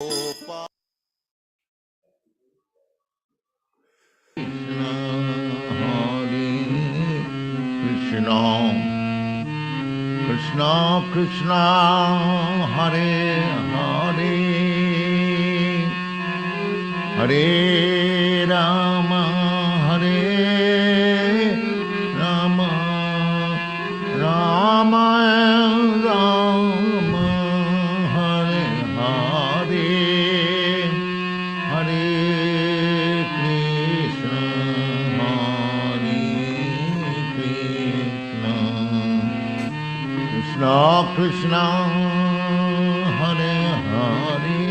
Krishna Krishna Hare Hare Hare Rama Hare Rama Rama Rama Hare Hare Hare Krishna Hare Krishna Krishna Krishna Hare Hare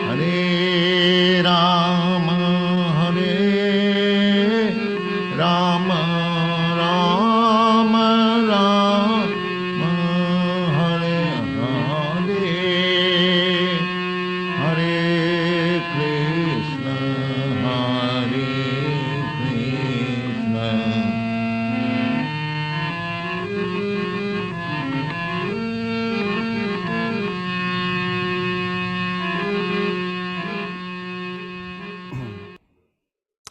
Hare Rama Hare Rama Rama Rama Hare Hare Hare Krishna Hare Krishna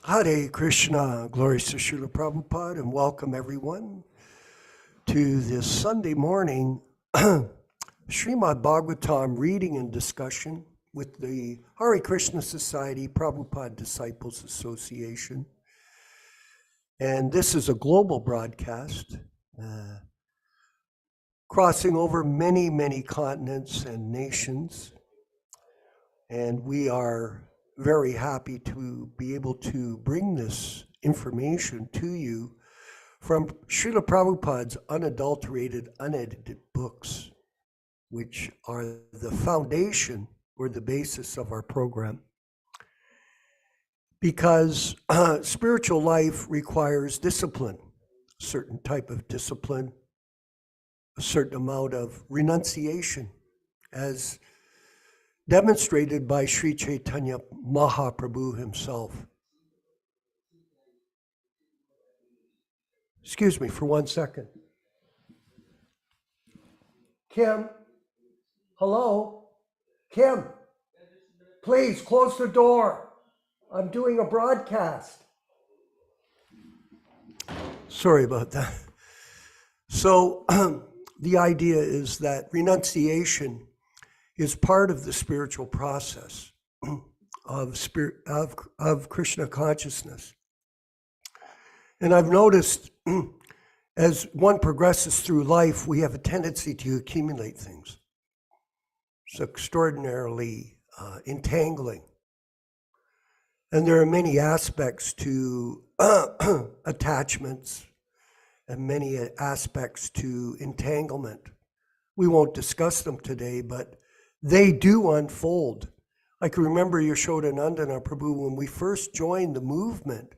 Hare Krishna, glories to Srila Prabhupada, and welcome everyone to this Sunday morning Srimad Bhagavatam reading and discussion with the Hare Krishna Society Prabhupada Disciples Association. And this is a global broadcast, crossing over many, many continents and nations. And we are very happy to be able to bring this information to you from Srila Prabhupada's unadulterated, unedited books, which are the foundation or the basis of our program. Because spiritual life requires discipline, a certain type of discipline, a certain amount of renunciation, as demonstrated by Sri Chaitanya Mahaprabhu himself. Excuse me for 1 second. Kim, hello? Kim, please close the door. I'm doing a broadcast. Sorry about that. So the idea is that renunciation is part of the spiritual process of Krishna consciousness. And I've noticed as one progresses through life, we have a tendency to accumulate things. It's extraordinarily entangling. And there are many aspects to attachments and many aspects to entanglement. We won't discuss them today, but they do unfold. I can remember Yashodanandana Prabhu, when we first joined the movement,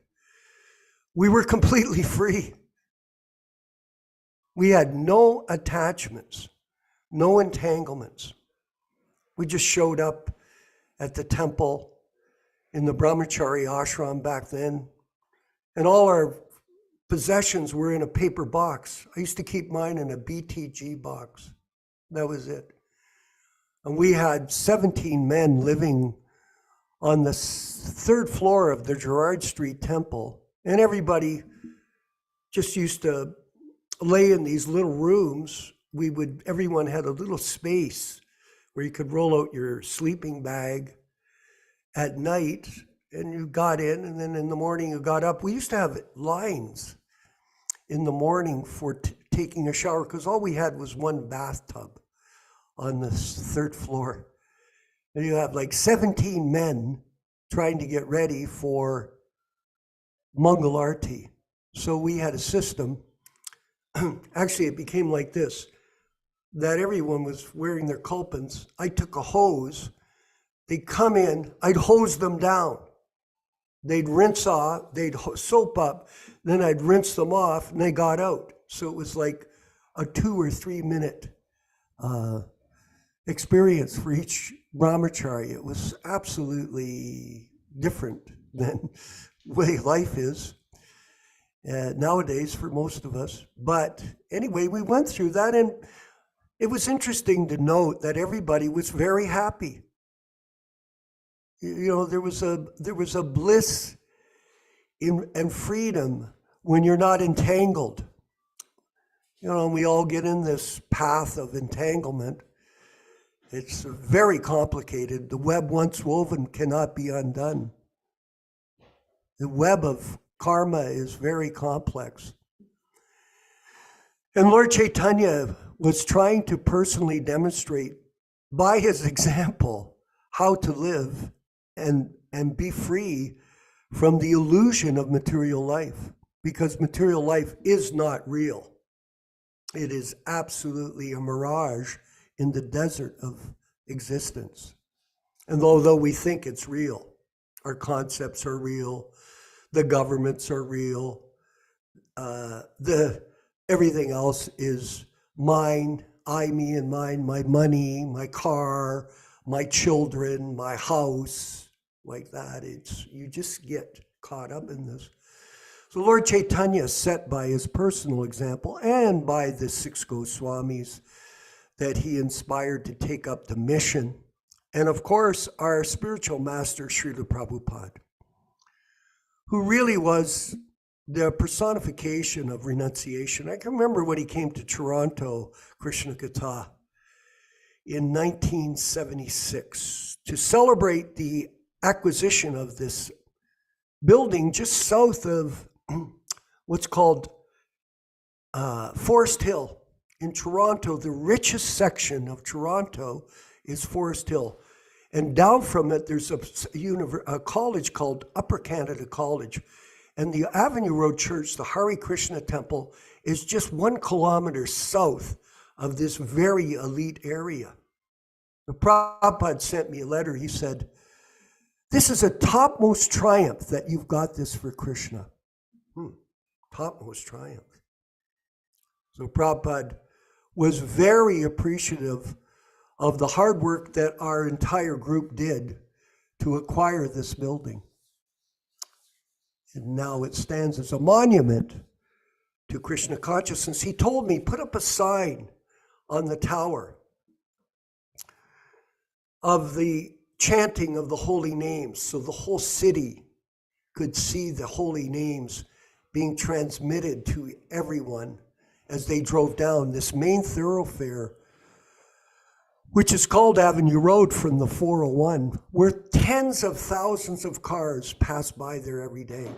we were completely free. We had no attachments, no entanglements. We just showed up at the temple in the Brahmachari ashram back then, and all our possessions were in a paper box. I used to keep mine in a BTG box. That was it. And we had 17 men living on the third floor of the Gerard Street Temple. And everybody just used to lay in these little rooms. Everyone had a little space where you could roll out your sleeping bag at night, and you got in, and then in the morning you got up. We used to have lines in the morning for taking a shower, because all we had was one bathtub on the third floor. And you have like 17 men trying to get ready for Mangal Arti. So we had a system. Actually, it became like this, that everyone was wearing their kalpans. I took a hose. They'd come in, I'd hose them down. They'd rinse off, they'd soap up, then I'd rinse them off, and they got out. So it was like a 2 or 3 minute experience for each brahmachari. It was absolutely different than the way life is nowadays for most of us. But anyway, we went through that, and it was interesting to note that everybody was very happy. You know, there was a bliss and freedom when you're not entangled. You know, and we all get in this path of entanglement. It's very complicated. The web once woven cannot be undone. The web of karma is very complex. And Lord Chaitanya was trying to personally demonstrate by his example how to live and be free from the illusion of material life, because material life is not real. It is absolutely a mirage in the desert of existence. And although we think it's real, our concepts are real, the governments are real, everything else is mine, I, me, and mine, my money, my car, my children, my house, like that. You just get caught up in this. So Lord Chaitanya, set by his personal example and by the 6 Goswamis that he inspired to take up the mission, and of course our spiritual master Srila Prabhupada, who really was the personification of renunciation. I can remember when he came to Toronto, Krishna Katha, in 1976 to celebrate the acquisition of this building just south of what's called Forest Hill in Toronto. The richest section of Toronto is Forest Hill. And down from it, there's a college called Upper Canada College. And the Avenue Road Church, the Hare Krishna Temple, is just 1 kilometer south of this very elite area. The Prabhupada sent me a letter. He said, "This is a topmost triumph that you've got this for Krishna." Topmost triumph. So Prabhupada was very appreciative of the hard work that our entire group did to acquire this building. And now it stands as a monument to Krishna consciousness. He told me, put up a sign on the tower of the chanting of the holy names, so the whole city could see the holy names being transmitted to everyone as they drove down this main thoroughfare, which is called Avenue Road from the 401, where tens of thousands of cars pass by there every day.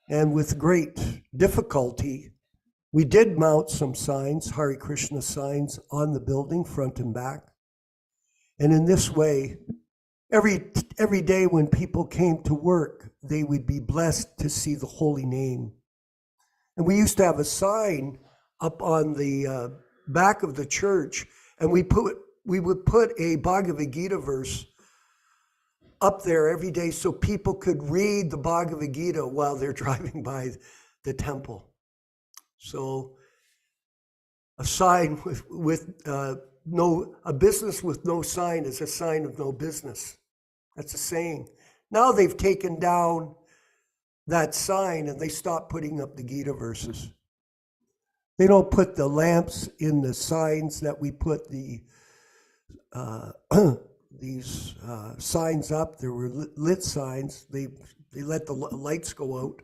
And with great difficulty, we did mount some signs, Hare Krishna signs, on the building, front and back. And in this way, every day when people came to work, they would be blessed to see the holy name. And we used to have a sign up on the back of the church, and we would put a Bhagavad Gita verse up there every day so people could read the Bhagavad Gita while they're driving by the temple. So a sign a business with no sign is a sign of no business. That's a saying. Now they've taken down that sign and they stopped putting up the Gita verses. They don't put the lamps in the signs that we put these signs up. There were lit signs. They let the lights go out.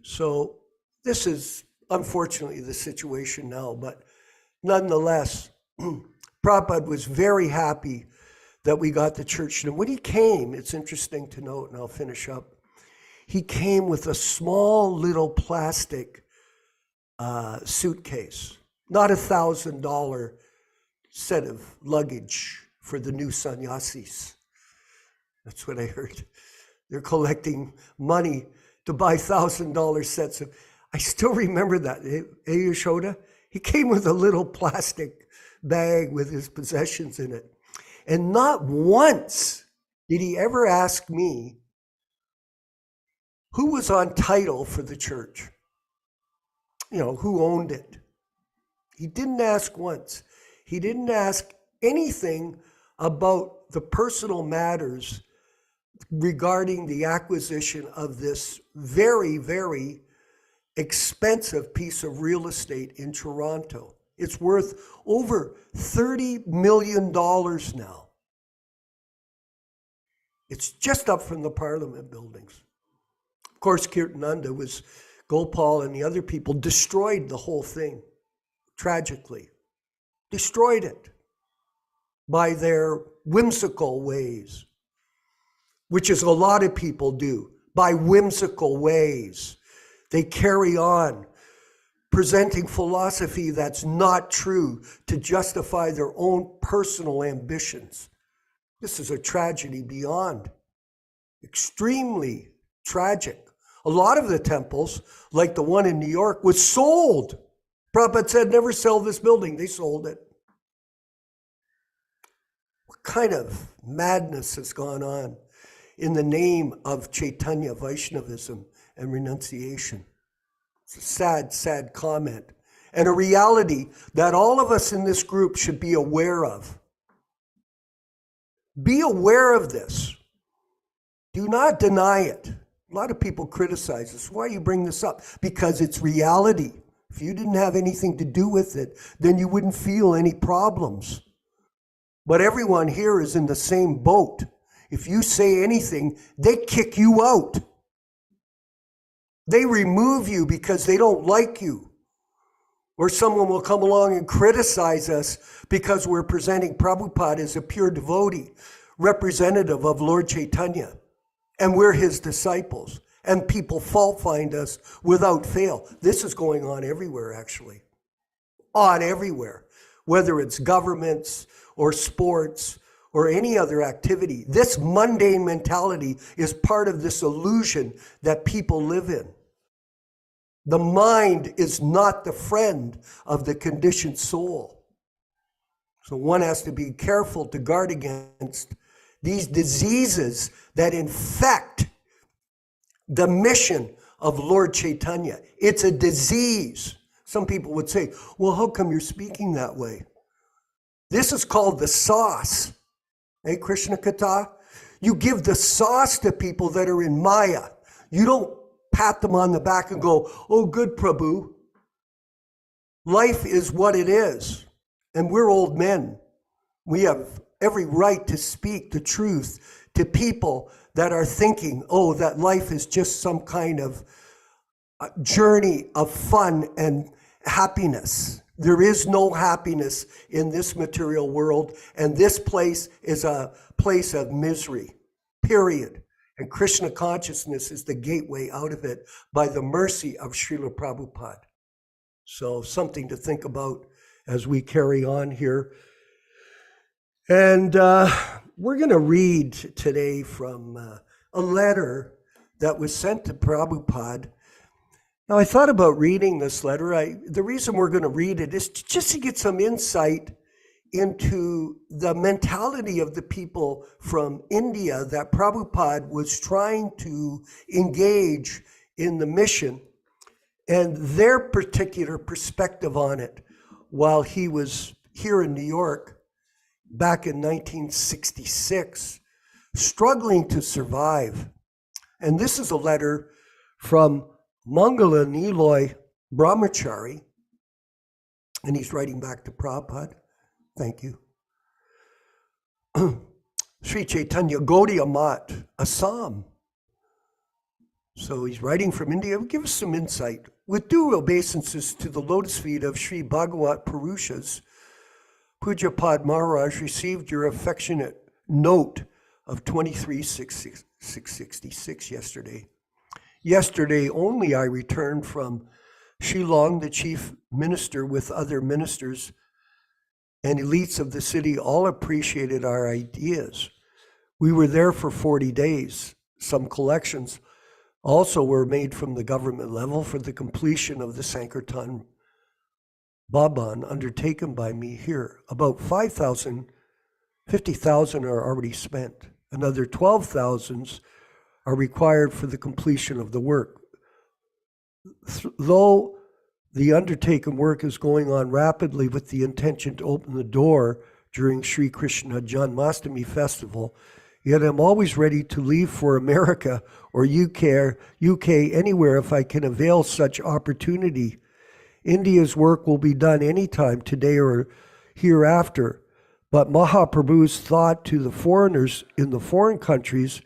So this is unfortunately the situation now, but nonetheless, Prabhupada was very happy that we got the church. And when he came, it's interesting to note, and I'll finish up, he came with a small little plastic suitcase, not $1,000 set of luggage for the new sannyasis. That's what I heard. They're collecting money to buy $1,000 sets of, I still remember that. Yashoda, he came with a little plastic bag with his possessions in it. And not once did he ever ask me who was on title for the church. You know, who owned it. He didn't ask once. He didn't ask anything about the personal matters regarding the acquisition of this very, very expensive piece of real estate in Toronto. It's worth over $30 million now. It's just up from the Parliament buildings. Of course, Kirtananda was, Gopal and the other people destroyed the whole thing, tragically. Destroyed it by their whimsical ways, which is a lot of people do, by whimsical ways. They carry on presenting philosophy that's not true to justify their own personal ambitions. This is a tragedy beyond, extremely tragic. A lot of the temples, like the one in New York, was sold. Prabhupada said, never sell this building. They sold it. What kind of madness has gone on in the name of Chaitanya Vaishnavism and renunciation? It's a sad, sad comment, and a reality that all of us in this group should be aware of. Be aware of this. Do not deny it. A lot of people criticize us. Why you bring this up? Because it's reality. If you didn't have anything to do with it, then you wouldn't feel any problems. But everyone here is in the same boat. If you say anything, they kick you out. They remove you because they don't like you. Or someone will come along and criticize us because we're presenting Prabhupada as a pure devotee, representative of Lord Chaitanya. And we're his disciples. And people fault find us without fail. This is going on everywhere, actually. On everywhere. Whether it's governments or sports or any other activity. This mundane mentality is part of this illusion that people live in. The mind is not the friend of the conditioned soul. So one has to be careful to guard against these diseases that infect the mission of Lord Chaitanya. It's a disease. Some people would say, well, how come you're speaking that way? This is called the sauce. Hey, Krishna Katha? You give the sauce to people that are in Maya. You don't pat them on the back and go, oh, good, Prabhu. Life is what it is. And we're old men. We have every right to speak the truth to people that are thinking, oh, that life is just some kind of journey of fun and happiness. There is no happiness in this material world, and this place is a place of misery, period. And Krishna consciousness is the gateway out of it by the mercy of Srila Prabhupada. So something to think about as we carry on here. And we're going to read today from a letter that was sent to Prabhupada. Now, I thought about reading this letter. The reason we're going to read it is just to get some insight into the mentality of the people from India that Prabhupada was trying to engage in the mission and their particular perspective on it while he was here in New York back in 1966, struggling to survive. And this is a letter from Mangala Niloy Brahmachari, and he's writing back to Prabhupada. Thank you. Sri Chaitanya Gaudiya Mat, Assam. So he's writing from India. Give us some insight. With due obeisances to the lotus feet of Sri Bhagavat Purushas, Pujapad Maharaj received your affectionate note of 23,666 yesterday. Yesterday only I returned from Shillong, the chief minister with other ministers and elites of the city all appreciated our ideas. We were there for 40 days. Some collections also were made from the government level for the completion of the Sankirtan Bhaban undertaken by me here. About 50,000 are already spent. Another 12,000 are required for the completion of the work. Though the undertaken work is going on rapidly with the intention to open the door during Sri Krishna Janmashtami festival, yet I'm always ready to leave for America or UK, anywhere if I can avail such opportunity. India's work will be done anytime, today or hereafter. But Mahaprabhu's thought to the foreigners in the foreign countries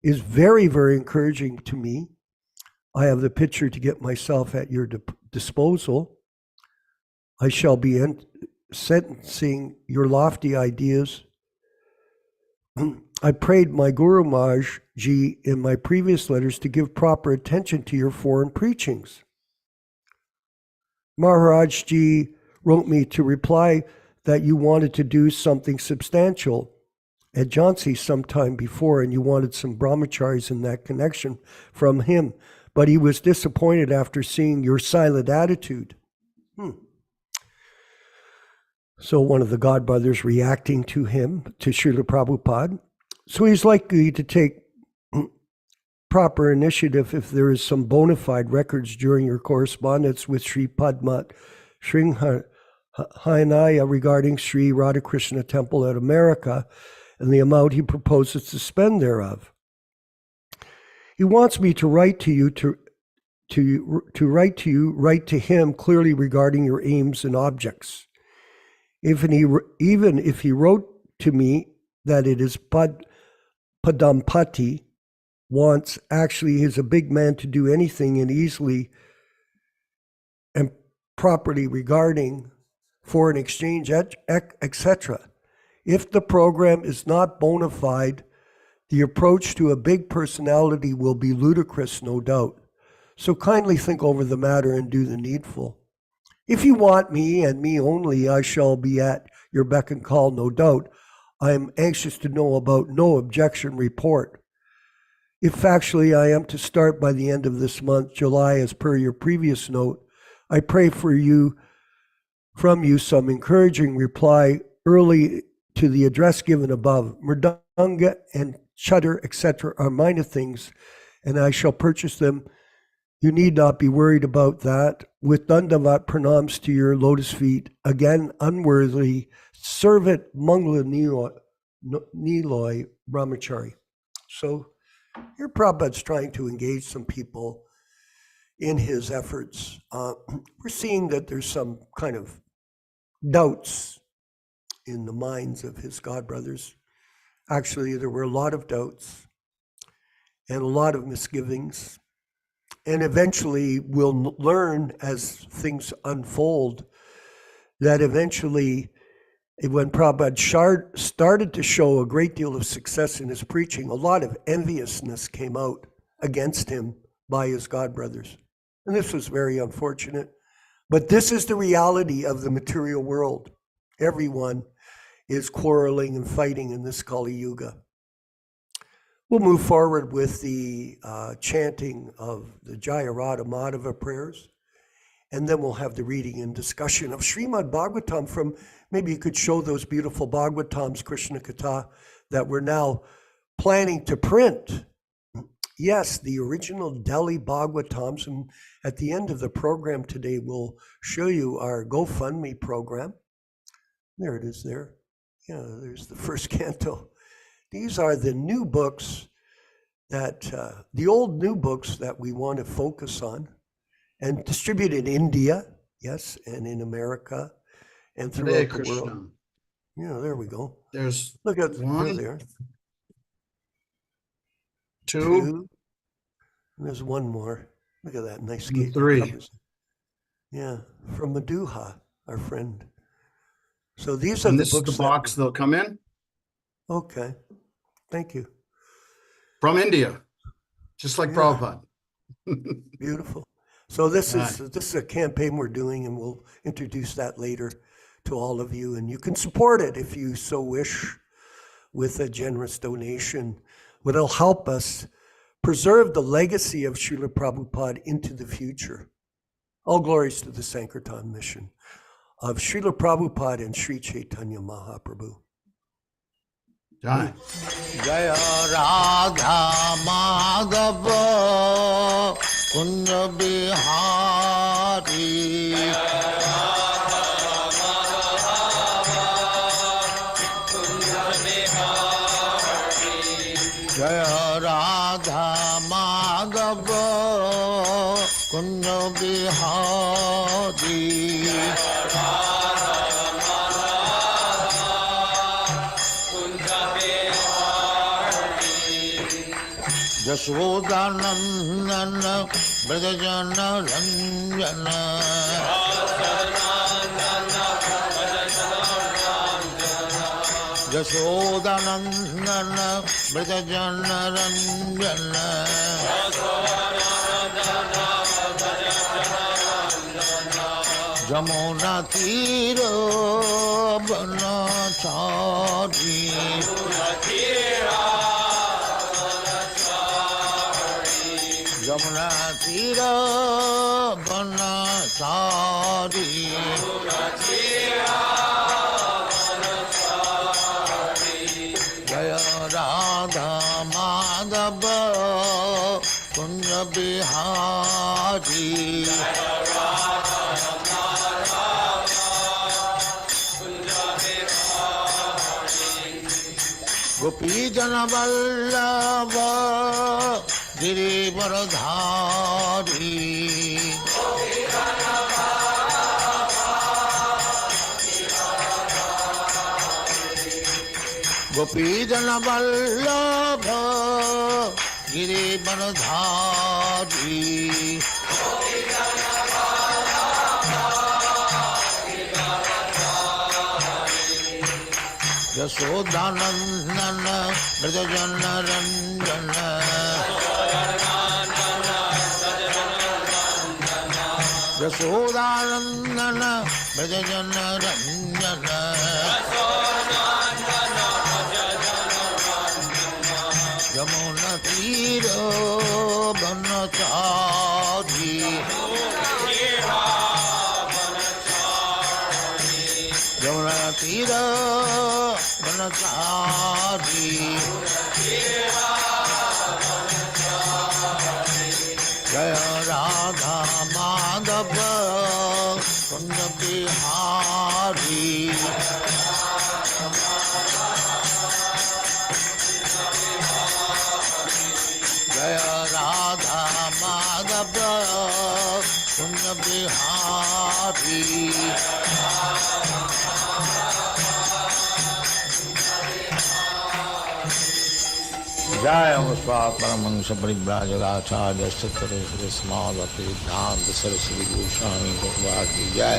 is very, very encouraging to me. I have the picture to get myself at your disposal. I shall be sentencing your lofty ideas. I prayed my Guru Maharaj Ji in my previous letters to give proper attention to your foreign preachings. Maharaj Ji wrote me to reply that you wanted to do something substantial at Jhansi sometime before, and you wanted some brahmacharis in that connection from him, but he was disappointed after seeing your silent attitude. So one of the godbrothers reacting to him, to Srila Prabhupada. So he's likely to take proper initiative if there is some bona fide records during your correspondence with Sri Padma Sringhanaya regarding Sri Radhakrishna Temple at America and the amount he proposes to spend thereof. He wants me to write to you, write to him clearly regarding your aims and objects. Even if he wrote to me that it is Padampati wants, actually he is a big man to do anything and easily and properly regarding foreign exchange, etc. If the program is not bona fide, the approach to a big personality will be ludicrous, no doubt. So kindly think over the matter and do the needful. If you want me and me only, I shall be at your beck and call, no doubt. I am anxious to know about no objection report. If factually I am to start by the end of this month, July, as per your previous note, I pray from you some encouraging reply early to the address given above. Mridanga and Chutter, etc. are minor things, and I shall purchase them. You need not be worried about that. With Dandavat pranams to your lotus feet, again unworthy servant Mangla Niloy Brahmachari. So here Prabhupada's trying to engage some people in his efforts. We're seeing that there's some kind of doubts in the minds of his godbrothers. Actually, there were a lot of doubts and a lot of misgivings. And eventually we'll learn as things unfold that eventually when Prabhupada started to show a great deal of success in his preaching, a lot of enviousness came out against him by his godbrothers. And this was very unfortunate. But this is the reality of the material world. Everyone is quarreling and fighting in this Kali Yuga. We'll move forward with the chanting of the Jaya Radha Madhava prayers, and then we'll have the reading and discussion of Srimad Bhagavatam from, maybe you could show those beautiful Bhagavatams, Krishna Katha, that we're now planning to print. Yes, the original Delhi Bhagavatams, and at the end of the program today, we'll show you our GoFundMe program. There it is there. Yeah, there's the first canto. These are the new books that, the old new books that we want to focus on and distribute in India, yes, and in America and throughout the world. Yeah, there we go. There's Look at one, there. two, And there's one more. Look at that nice gate. three. Yeah, from Maduha, our friend. So these are And the this is books. the box they'll come in Okay, thank you. from India, just like Prabhupada. Beautiful. So this is a campaign we're doing, and we'll introduce that later to all of you. And you can support it if you so wish with a generous donation. It'll help us preserve the legacy of Srila Prabhupada into the future. All glories to the Sankirtan mission of Srila Prabhupada and Sri Chaitanya Mahaprabhu. Jai. Jaya Radha Madhava Kunja Bihari. Jaya Radha Madhava Kunja Bihari. Jasodhanandana Brajajana Ranjana Jasodhanandana Brajajana Ranjana Jamuna Tira Banachari Jamuna Tira Banachari Jaya Radha Madhava Kunja Bihari Gopi Jana Vallabha Girivaradhari Gopi Jana Vallabha Girivaradhari Yasodhanandana Brajajana Ranjana Yasodhanandana Brajajana Ranjana Yamuna Tira Banachari Yamuna Tira Banachari Jaya Radha Madhava Kunja Bihari Jaya Radha Madhava Kunja Bihari Jaya Muspa Paramahansa Parivrajagacharya Sattva Smadhati Siddhanta Saraswati Goswami Bhagavad Ki Jai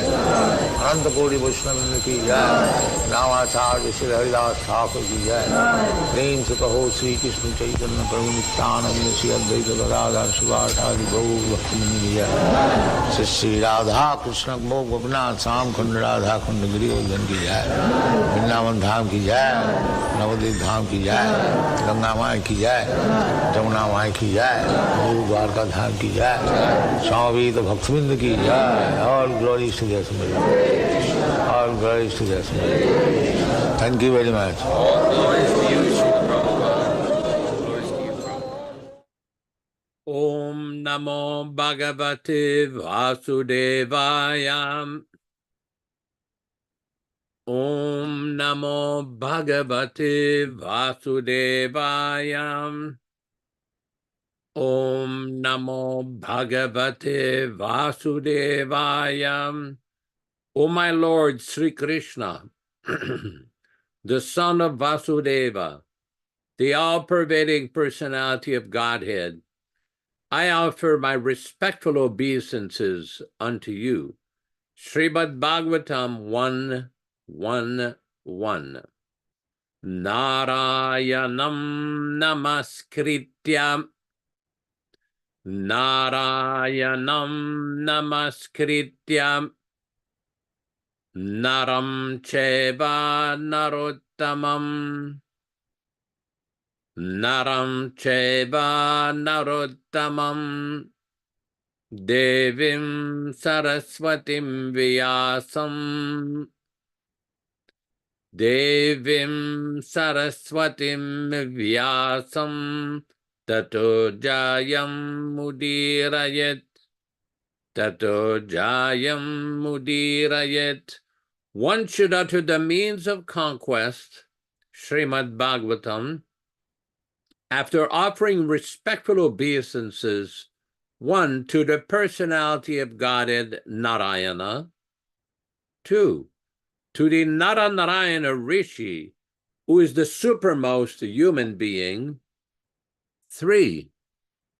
Ananta Kodi Vaishnava Ki Jai Namacharya Shri Haridas Thakur Ki Jai Prem Se Kaho Sri Krishna Chaitanya Prabhu Nityananda Shri Advaita Gadadhar Shivasari Gaur Bhaktamani Ki Jai Shri Shri Radha Krishna Mokh Gopinath Sam Khand Radha Khand Giri Godan Ki Jai Vrindavan Dham Ki Jai Navadvip Dham Ki Jai Ganga Mai Ki Jai Jamuna Mai Ki Jai Guru Dwarka Dham Ki Jai Swami Bhaktivinoda Ki Jai All glories to their Samari All glories to their Samari Thank you very much. All glories to you, Srila Prabhupada. Glories to you, Prabhupada. Om Namo Bhagavate Vasudevaya. Om Namo Bhagavate Vasudevaya. Om Namo Bhagavate Vasudevaya. O my Lord Sri Krishna, the son of Vasudeva, the all-pervading personality of Godhead, I offer my respectful obeisances unto you. Srimad Bhagavatam 1:1:1. Narayanam namaskritya. Narayanam namaskritya. Naram cheva narottamam. Naram cheva narottamam. Devim Saraswatim Vyāsam. Devim Saraswatim Vyāsam. Tato Jayam Mudirayet. Tato Jayam Mudirayet. One should utter the means of conquest, Srimad Bhagavatam, after offering respectful obeisances, one, to the personality of Godhead, Narayana, two, to the Naranarayana Rishi, who is the supermost human being, three,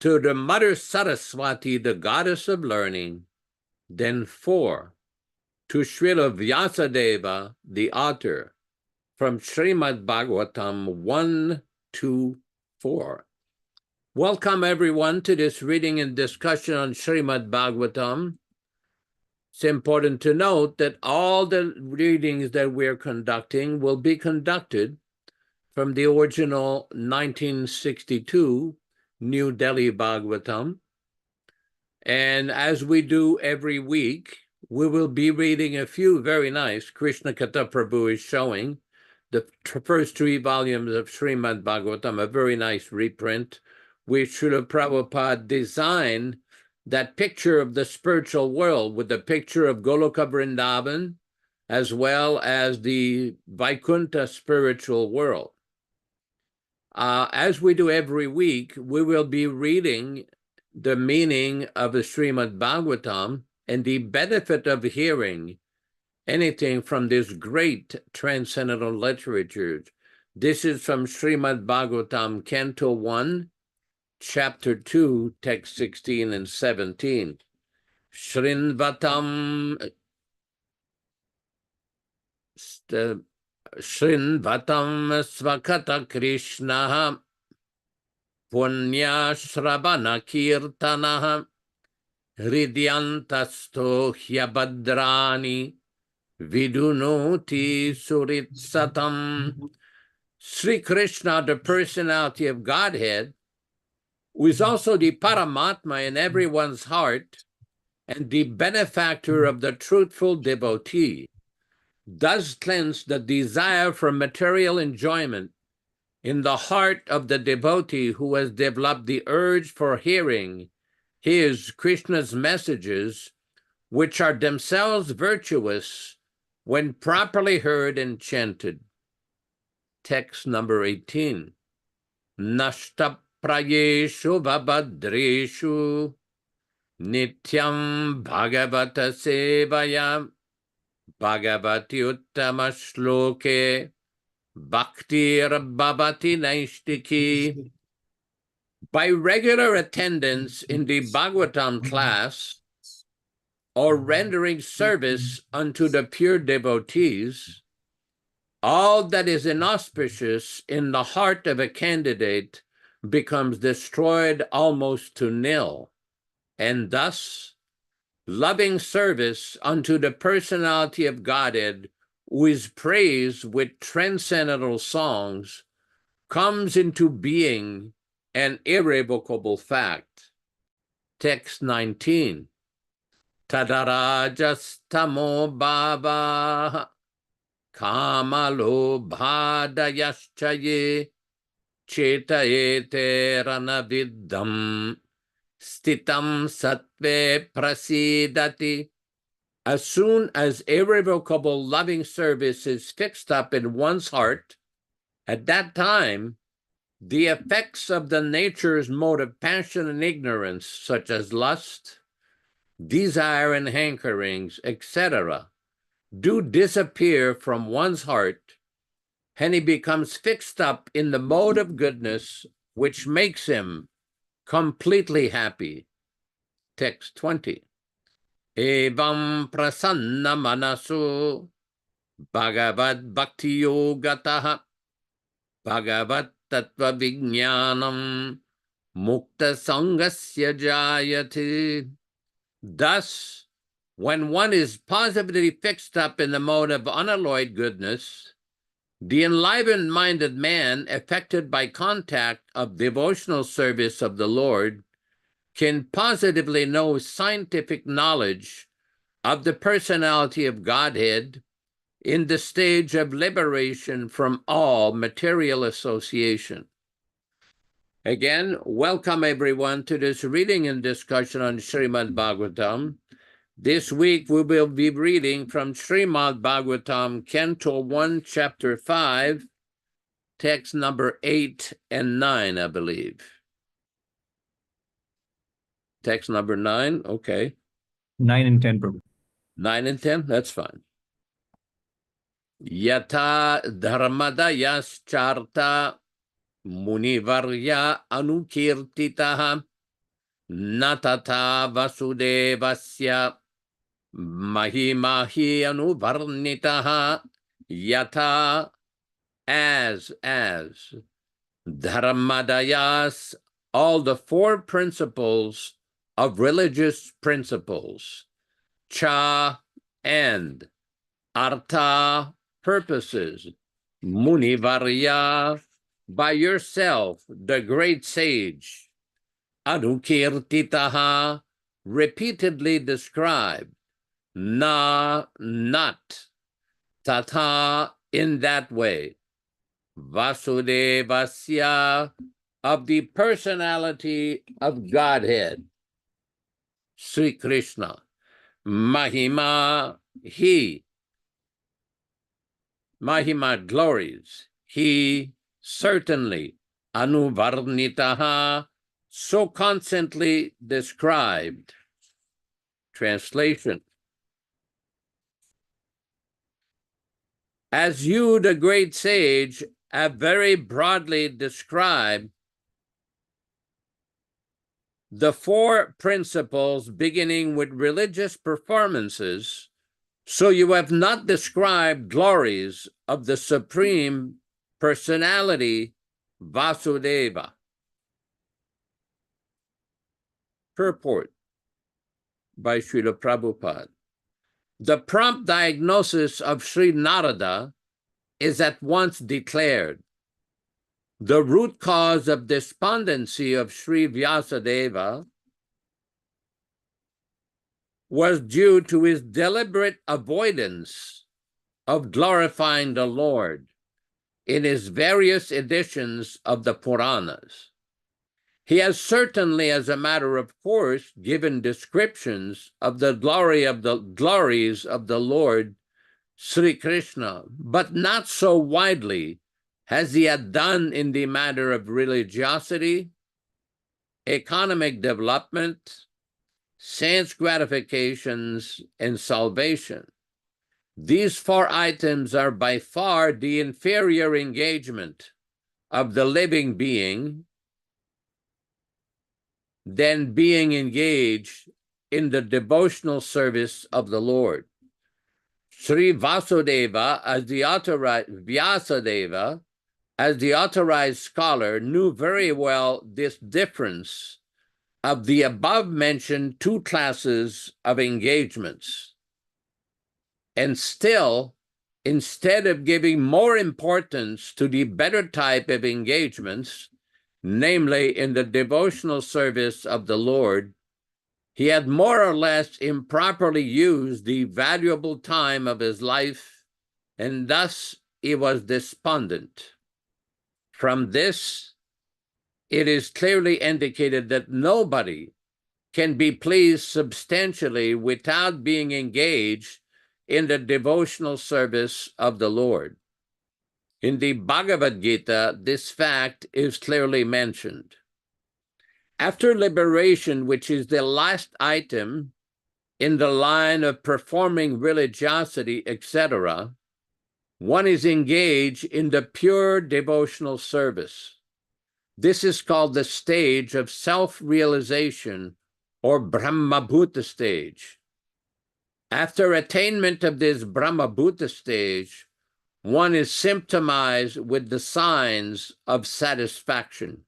to the Mother Saraswati, the goddess of learning. Then 4, to Srila Vyāsadeva, the author, from Srimad Bhagavatam 1 to 4. Welcome everyone to this reading and discussion on Srimad Bhagavatam. It's important to note that all the readings that we're conducting will be conducted from the original 1962 New Delhi Bhagavatam. And as we do every week, we will be reading a few very nice. Krishna Katha Prabhu is showing the first 3 volumes of Srimad Bhagavatam, a very nice reprint, which Srila Prabhupada designed that picture of the spiritual world with the picture of Goloka Vrindavan, as well as the Vaikuntha spiritual world. As we do every week, we will be reading the meaning of the Srimad Bhagavatam and the benefit of hearing anything from this great transcendental literature. This is from Srimad Bhagavatam, Canto 1, Chapter 2, Text 16 and 17. Shrinvatam Svakata Krishna Punya Shravana Kirtana Hridyantasto Hyabadrani Vidunoti Suritsatam. Sri Krishna, the personality of Godhead, who is also the Paramatma in everyone's heart and the benefactor of the truthful devotee, does cleanse the desire for material enjoyment in the heart of the devotee who has developed the urge for hearing his, Krishna's messages, which are themselves virtuous when properly heard and chanted. Text number 18. Nashta prayeshu vabhadreshu nityam bhagavata sevaya bhagavati uttama shloke bhaktir bhavati naishtiki. By regular attendance in the Bhagavatam class or rendering service unto the pure devotees, all that is inauspicious in the heart of a candidate becomes destroyed almost to nil, and thus loving service unto the personality of Godhead, who is praised with transcendental songs, comes into being an irrevocable fact. Text 19. Tadarajastamo bhava kamalo bhadayaschaye chetayete ranaviddham stitam sattve prasidati. As soon as irrevocable loving service is fixed up in one's heart, at that time, the effects of the nature's mode of passion and ignorance, such as lust, desire and hankerings, etc., do disappear from one's heart, and he becomes fixed up in the mode of goodness, which makes him completely happy. Text 20. Evam prasanna manasu bhagavad bhakti yogataha bhagavad tattva vijnanam mukta sangasya jayate. Thus, when one is positively fixed up in the mode of unalloyed goodness, the enlivened-minded man, affected by contact of devotional service of the Lord, can positively know scientific knowledge of the personality of Godhead in the stage of liberation from all material association. Again, welcome everyone to this reading and discussion on Srimad Bhagavatam. This week we will be reading from Srimad Bhagavatam, Canto 1, Chapter 5, text number 8 and 9, I believe. Text number 9, okay. 9 and 10, Prabhu. 9 and 10, that's fine. Yata dharmadayas charta munivarya anukirtitaha natata vasudevasya mahimahi anuvarnitaha yata as dharmadayas, all the four principles of religious principles, cha, and artha, purposes, munivarya, by yourself, the great sage, anukirtitaha, repeatedly described, not, tata, in that way, Vasudevasya, of the personality of Godhead, Sri Krishna, Mahima, he, Mahima, glories, he certainly, Anuvarnitaha, so constantly described. Translation. As you, the great sage, have very broadly described the four principles beginning with religious performances, so you have not described glories of the Supreme Personality, Vasudeva. Purport by Srila Prabhupada. The prompt diagnosis of Sri Narada is at once declared. The root cause of despondency of Sri Vyāsadeva was due to his deliberate avoidance of glorifying the Lord in his various editions of the Puranas. He has certainly, as a matter of course, given descriptions of the glories of the Lord Sri Krishna, but not so widely as he had done in the matter of religiosity, economic development, sense gratifications, and salvation. These four items are by far the inferior engagement of the living being than being engaged in the devotional service of the Lord. Sri Vyāsadeva, as the authorized scholar, knew very well this difference of the above-mentioned two classes of engagements. And still, instead of giving more importance to the better type of engagements, namely in the devotional service of the Lord, he had more or less improperly used the valuable time of his life, and thus he was despondent. From this, it is clearly indicated that nobody can be pleased substantially without being engaged in the devotional service of the Lord. In the Bhagavad Gita, this fact is clearly mentioned. After liberation, which is the last item in the line of performing religiosity, etc., one is engaged in the pure devotional service. This is called the stage of self-realization, or Brahmabhuta stage. After attainment of this Brahmabhuta stage, one is symptomized with the signs of satisfaction.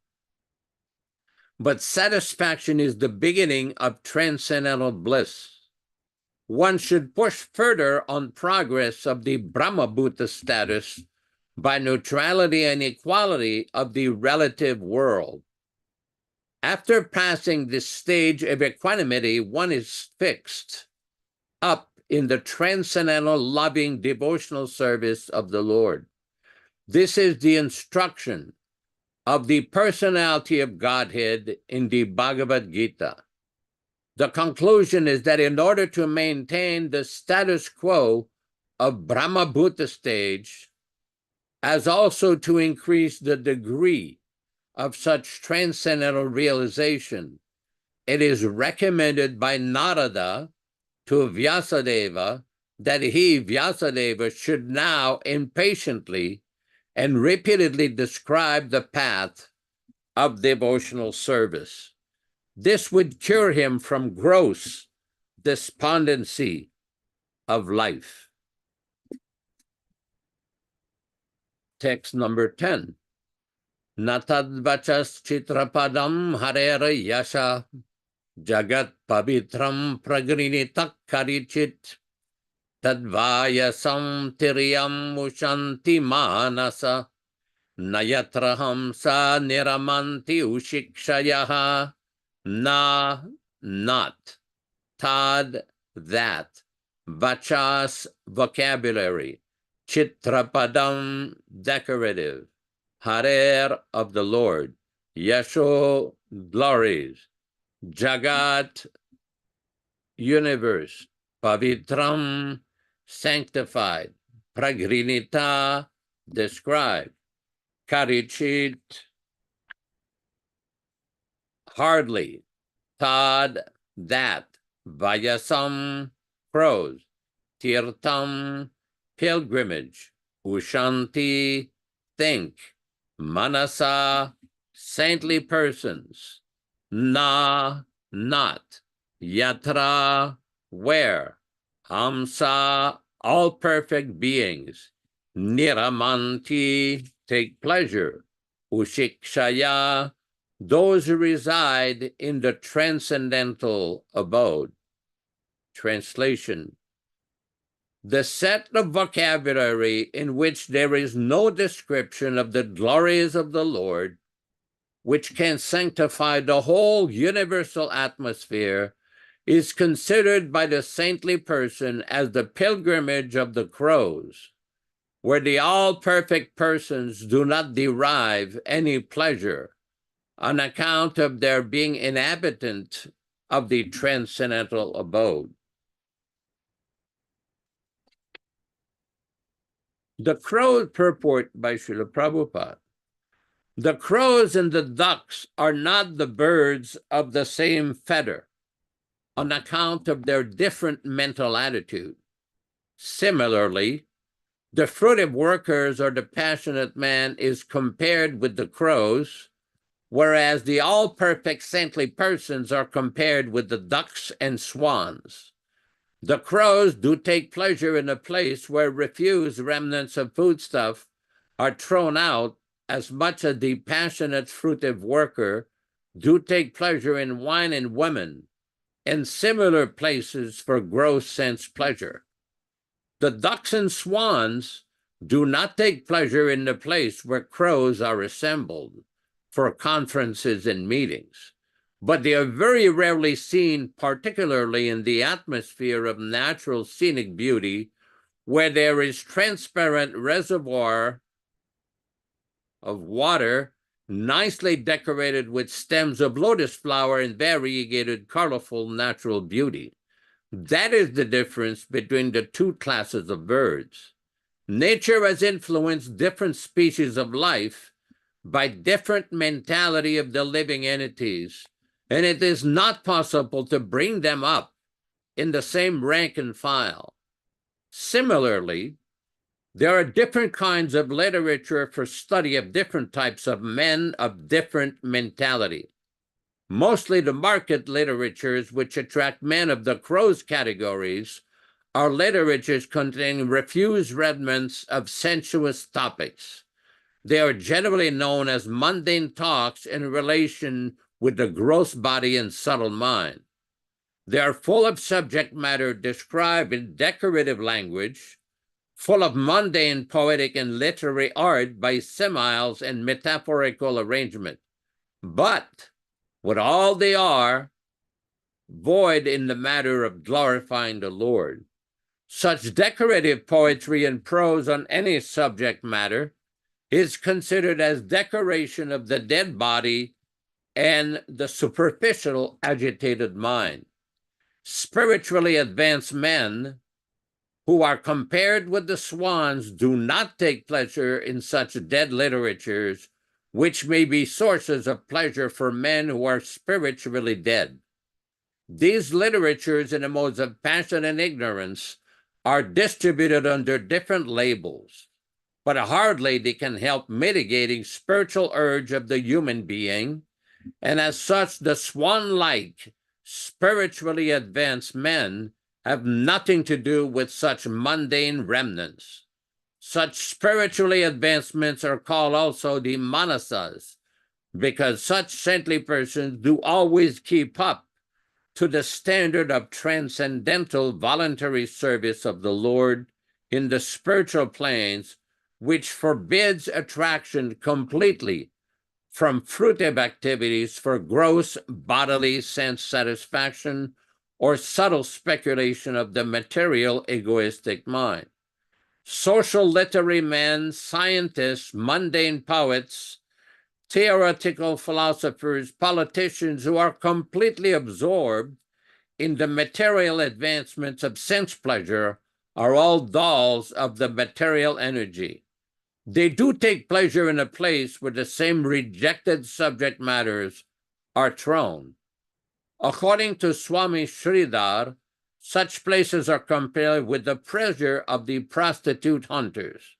But satisfaction is the beginning of transcendental bliss. One should push further on progress of the Brahmabhuta status by neutrality and equality of the relative world. After passing this stage of equanimity, one is fixed up in the transcendental, loving, devotional service of the Lord. This is the instruction of the personality of Godhead in the Bhagavad Gita. The conclusion is that in order to maintain the status quo of Brahmabhuta stage, as also to increase the degree of such transcendental realization, it is recommended by Narada to Vyāsadeva that he, Vyāsadeva, should now impatiently and repeatedly describe the path of devotional service. This would cure him from gross despondency of life. Text number 10. Natadvachas chitrapadam harera yasha jagat pavitram pragrinitak karichit tadvayasam tiriyam ushanti manasa nayatraham sa niramanti ushikshayaha na not tad that vachas vocabulary chitrapadam decorative harer of the Lord yasho glories jagat universe pavitram sanctified pragrinita described karichit hardly tad that vayasam crows tirtam pilgrimage ushanti think manasa saintly persons na not yatra where hamsa all perfect beings niramanti take pleasure ushikshaya those who reside in the transcendental abode. Translation: the set of vocabulary in which there is no description of the glories of the Lord, which can sanctify the whole universal atmosphere, is considered by the saintly person as the pilgrimage of the crows, where the all-perfect persons do not derive any pleasure on account of their being inhabitant of the transcendental abode. The crow purport by Srila Prabhupada. The crows and the ducks are not the birds of the same feather on account of their different mental attitude. Similarly, the fruitive workers or the passionate man is compared with the crows, whereas the all-perfect saintly persons are compared with the ducks and swans. The crows do take pleasure in a place where refuse remnants of foodstuff are thrown out as much as the passionate fruitive worker do take pleasure in wine and women and similar places for gross sense pleasure. The ducks and swans do not take pleasure in the place where crows are assembled for conferences and meetings, but they are very rarely seen, particularly in the atmosphere of natural scenic beauty, where there is transparent reservoir of water, nicely decorated with stems of lotus flower and variegated, colorful natural beauty. That is the difference between the two classes of birds. Nature has influenced different species of life by different mentality of the living entities, and it is not possible to bring them up in the same rank and file. Similarly, there are different kinds of literature for study of different types of men of different mentality. Mostly the market literatures which attract men of the crows categories are literatures containing refuse remnants of sensuous topics. They are generally known as mundane talks in relation with the gross body and subtle mind. They are full of subject matter described in decorative language, full of mundane poetic and literary art by similes and metaphorical arrangement. But what all they are, void in the matter of glorifying the Lord. Such decorative poetry and prose on any subject matter is considered as decoration of the dead body and the superficial agitated mind. Spiritually advanced men who are compared with the swans do not take pleasure in such dead literatures, which may be sources of pleasure for men who are spiritually dead. These literatures in the modes of passion and ignorance are distributed under different labels, but hardly they can help mitigating spiritual urge of the human being And as such, the swan-like, spiritually advanced men have nothing to do with such mundane remnants. Such spiritually advancements are called also the manasas, because such saintly persons do always keep up to the standard of transcendental voluntary service of the Lord in the spiritual planes, which forbids attraction completely from fruitive activities for gross bodily sense satisfaction or subtle speculation of the material egoistic mind. Social literary men, scientists, mundane poets, theoretical philosophers, politicians who are completely absorbed in the material advancements of sense pleasure are all dolls of the material energy. They do take pleasure in a place where the same rejected subject matters are thrown. According to Swami Sridhar, such places are compared with the pleasure of the prostitute hunters.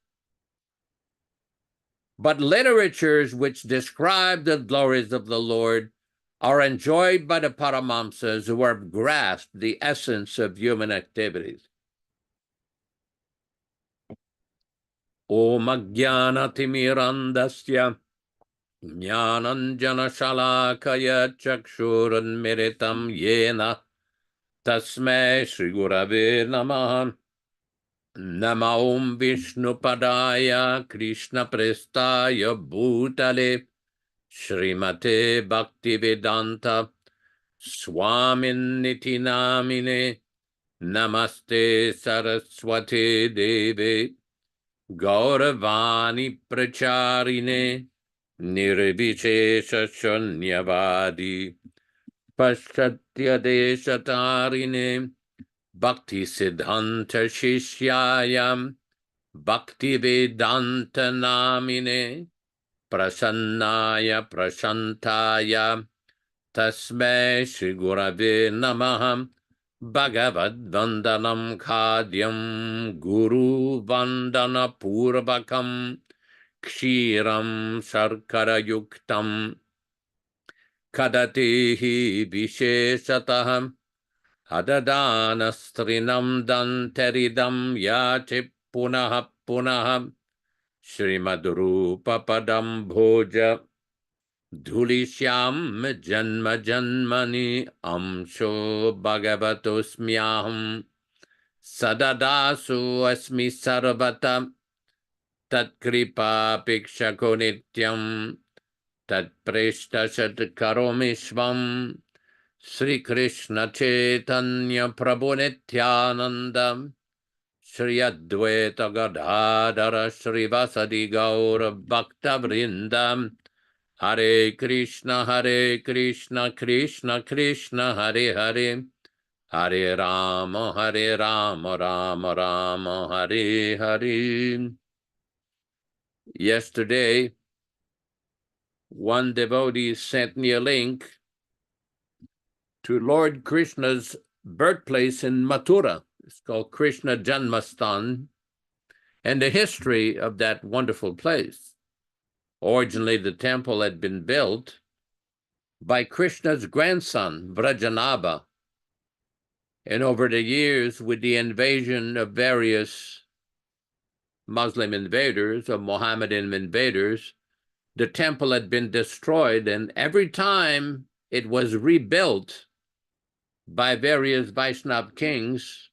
But literatures which describe the glories of the Lord are enjoyed by the Paramamsas who have grasped the essence of human activities. Om Ajnanatimirandasya Jnananjana Shalakaya Chakshuranmiritam Yena Tasmai Shri Gurave Namaha. Nama Om Vishnupadaya Krishna Prestaya Bhutale Srimate Bhaktivedanta Swamin Niti Namine Namaste Saraswati Devi Gauravani Pracharine Nirvishesha Shunyavadi Paschatya Deshatarine Bhakti Siddhanta Shishyayam Bhakti Vedanta Namine Prasannaya Prashantaya Tasmai Shri Gurave Namah. Bhagavad Vandanam Khadyam Guru Vandana Purvakam Kshiram Sarkara Yuktam Kadatehi Visheshataham Adadana Dantaridam Yati Punaha Punaha Srimadrupa Padam Bhoja Dhulishyam Janma Janmani Amsho Bhagavatosmyaham Sadadasu Asmi Sarvata Tatkripa Pikshako Nityam Tatpreshta Satkaromishvam Sri Krishna Chaitanya Prabhu Nityananda Shri Advaita Gadadara Shri Vasadi Gaura Bhakta Vrindam Hare Krishna, Krishna Krishna, Hare Hare, Hare Rama, Rama Rama, Hare Hare. Yesterday, one devotee sent me a link to Lord Krishna's birthplace in Mathura. It's called Krishna Janmastan, and the history of that wonderful place. Originally, the temple had been built by Krishna's grandson, Vrajanabha. And over the years, with the invasion of various Muslim invaders or Mohammedan invaders, the temple had been destroyed, and every time it was rebuilt by various Vaishnava kings,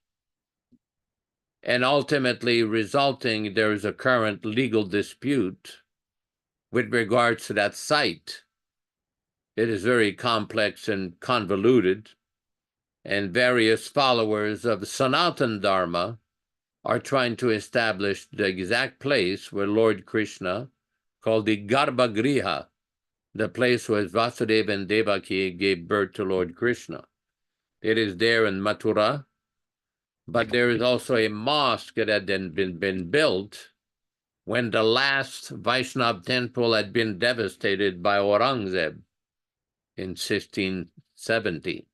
and ultimately resulting, there is a current legal dispute with regards to that site. It is very complex and convoluted, and various followers of Sanatana Dharma are trying to establish the exact place where Lord Krishna, called the Garbhagriha, the place where Vyāsadeva and Devaki gave birth to Lord Krishna. It is there in Mathura, but there is also a mosque that had been built when the last Vaishnava temple had been devastated by Aurangzeb in 1670.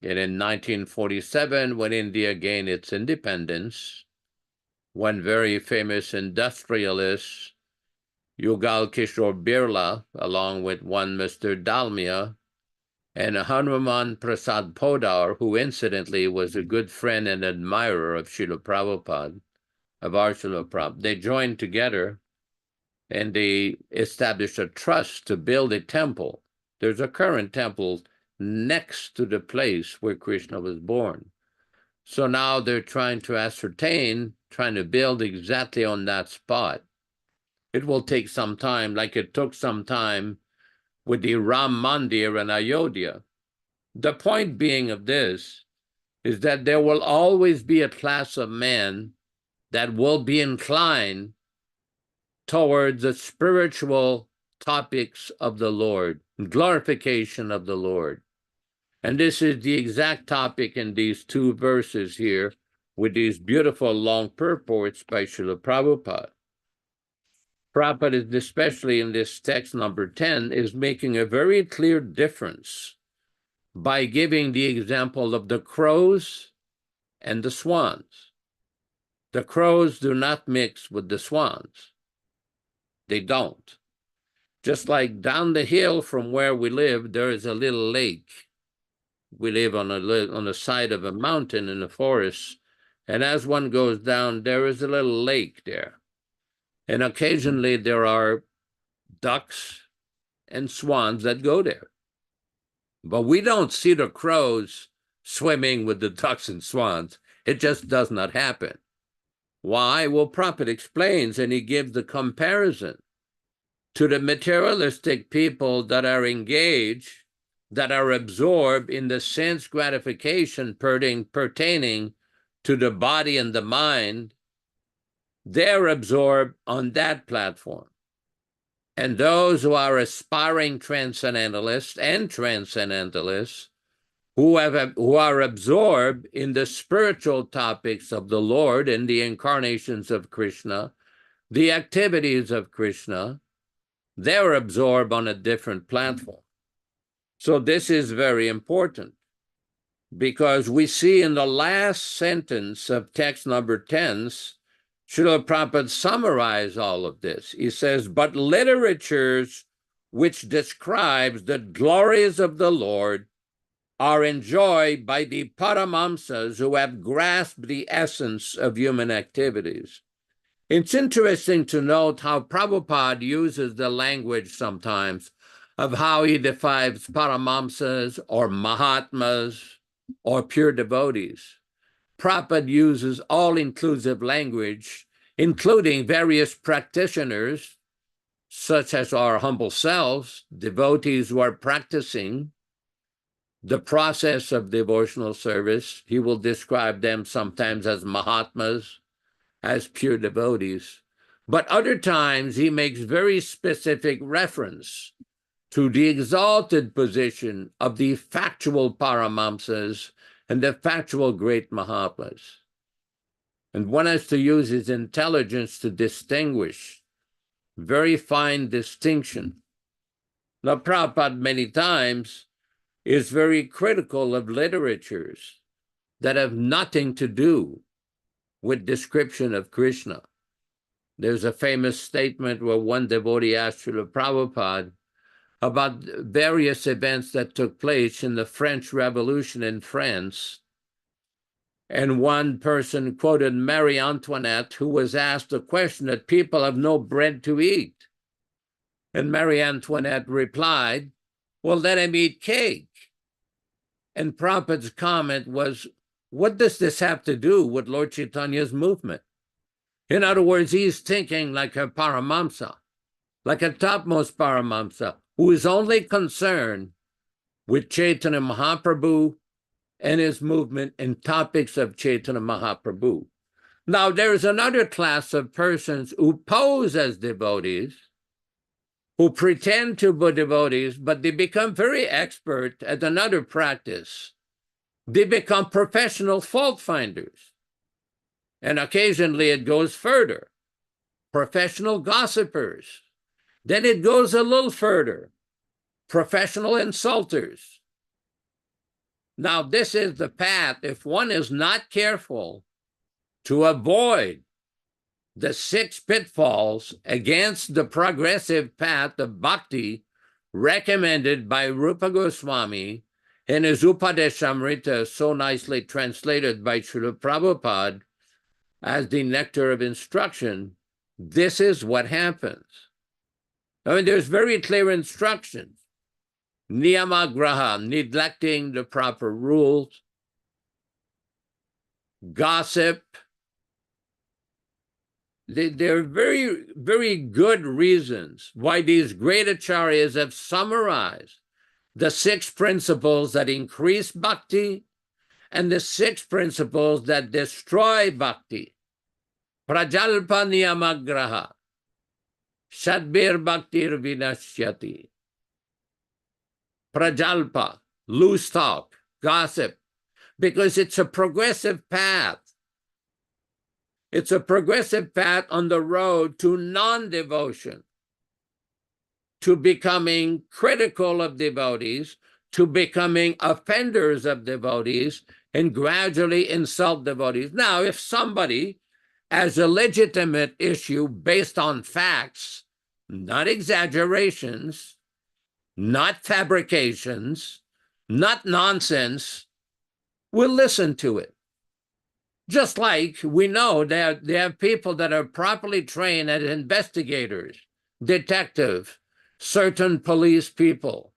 And in 1947, when India gained its independence, one very famous industrialist Yugal Kishore Birla, along with one Mr. Dalmia, and Hanuman Prasad Podar, who incidentally was a good friend and admirer of Srila Prabhupada, of our Srila Prabhupada. They joined together and they established a trust to build a temple. There's a current temple next to the place where Krishna was born. So now they're trying to ascertain, trying to build exactly on that spot. It will take some time, like it took some time with the Ram Mandir in Ayodhya. The point being of this is that there will always be a class of men that will be inclined towards the spiritual topics of the Lord, glorification of the Lord. And this is the exact topic in these two verses here with these beautiful long purports by Srila Prabhupada. Prabhupada is, especially in this text number 10, is making a very clear difference by giving the example of the crows and the swans. The crows do not mix with the swans. They don't. Just like down the hill from where we live, there is a little lake. We live on the side of a mountain in the forest, and as one goes down, there is a little lake there. And occasionally there are ducks and swans that go there. But we don't see the crows swimming with the ducks and swans. It just does not happen. Why? Well, Prabhupada explains, and he gives the comparison to the materialistic people that are engaged, that are absorbed in the sense gratification pertaining to the body and the mind. They're absorbed on that platform. And those who are aspiring transcendentalists and transcendentalists who are absorbed in the spiritual topics of the Lord and the incarnations of Krishna, the activities of Krishna, they're absorbed on a different platform. So this is very important because we see in the last sentence of text number 10, Srila Prabhupada summarized all of this. He says, but literatures which describes the glories of the Lord are enjoyed by the Paramamsas who have grasped the essence of human activities. It's interesting to note how Prabhupada uses the language sometimes of how he defines Paramamsas or Mahatmas or pure devotees. Prabhupada uses all-inclusive language, including various practitioners, such as our humble selves, devotees who are practicing the process of devotional service. He will describe them sometimes as Mahatmas, as pure devotees. But other times he makes very specific reference to the exalted position of the factual Paramamsas and the factual great Mahatmas. And one has to use his intelligence to distinguish. Very fine distinction. Now, Prabhupada many times is very critical of literatures that have nothing to do with description of Krishna. There's a famous statement where one devotee asked Srila Prabhupada about various events that took place in the French Revolution in France. And one person quoted Marie Antoinette, who was asked a question that people have no bread to eat. And Marie Antoinette replied, well, let him eat cake. And Prabhupada's comment was, what does this have to do with Lord Chaitanya's movement? In other words, he's thinking like a Paramamsa, like a topmost Paramamsa, who is only concerned with Chaitanya Mahaprabhu and his movement and topics of Chaitanya Mahaprabhu. Now, there's another class of persons who pose as devotees, who pretend to be devotees, but they become very expert at another practice. They become professional fault finders. And occasionally it goes further. Professional gossipers. Then it goes a little further. Professional insulters. Now, this is the path, if one is not careful to avoid the 6 pitfalls against the progressive path of bhakti recommended by Rupa Goswami in his Upadeshamrita, so nicely translated by Srila Prabhupada as the nectar of instruction. This is what happens. I mean, there's very clear instructions. Niyamagraha, neglecting the proper rules. Gossip. There are very, very good reasons why these great acharyas have summarized the 6 principles that increase bhakti and the 6 principles that destroy bhakti. Prajalpa niyamagraha, shadbir bhaktir vinashyati. Prajalpa, loose talk, gossip, because it's a progressive path. It's a progressive path on the road to non-devotion, to becoming critical of devotees, to becoming offenders of devotees, and gradually insult devotees. Now, if somebody has a legitimate issue based on facts, not exaggerations, not fabrications, not nonsense, we'll listen to it. Just like we know that they have people that are properly trained as investigators, detective, certain police people,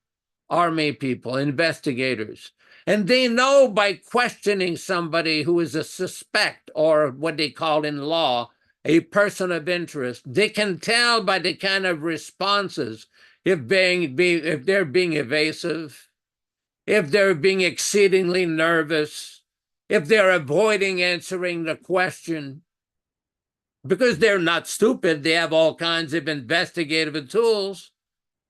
army people, investigators. And they know by questioning somebody who is a suspect, or what they call in law, a person of interest, they can tell by the kind of responses if they're being evasive, if they're being exceedingly nervous, if they're avoiding answering the question. Because they're not stupid, they have all kinds of investigative tools.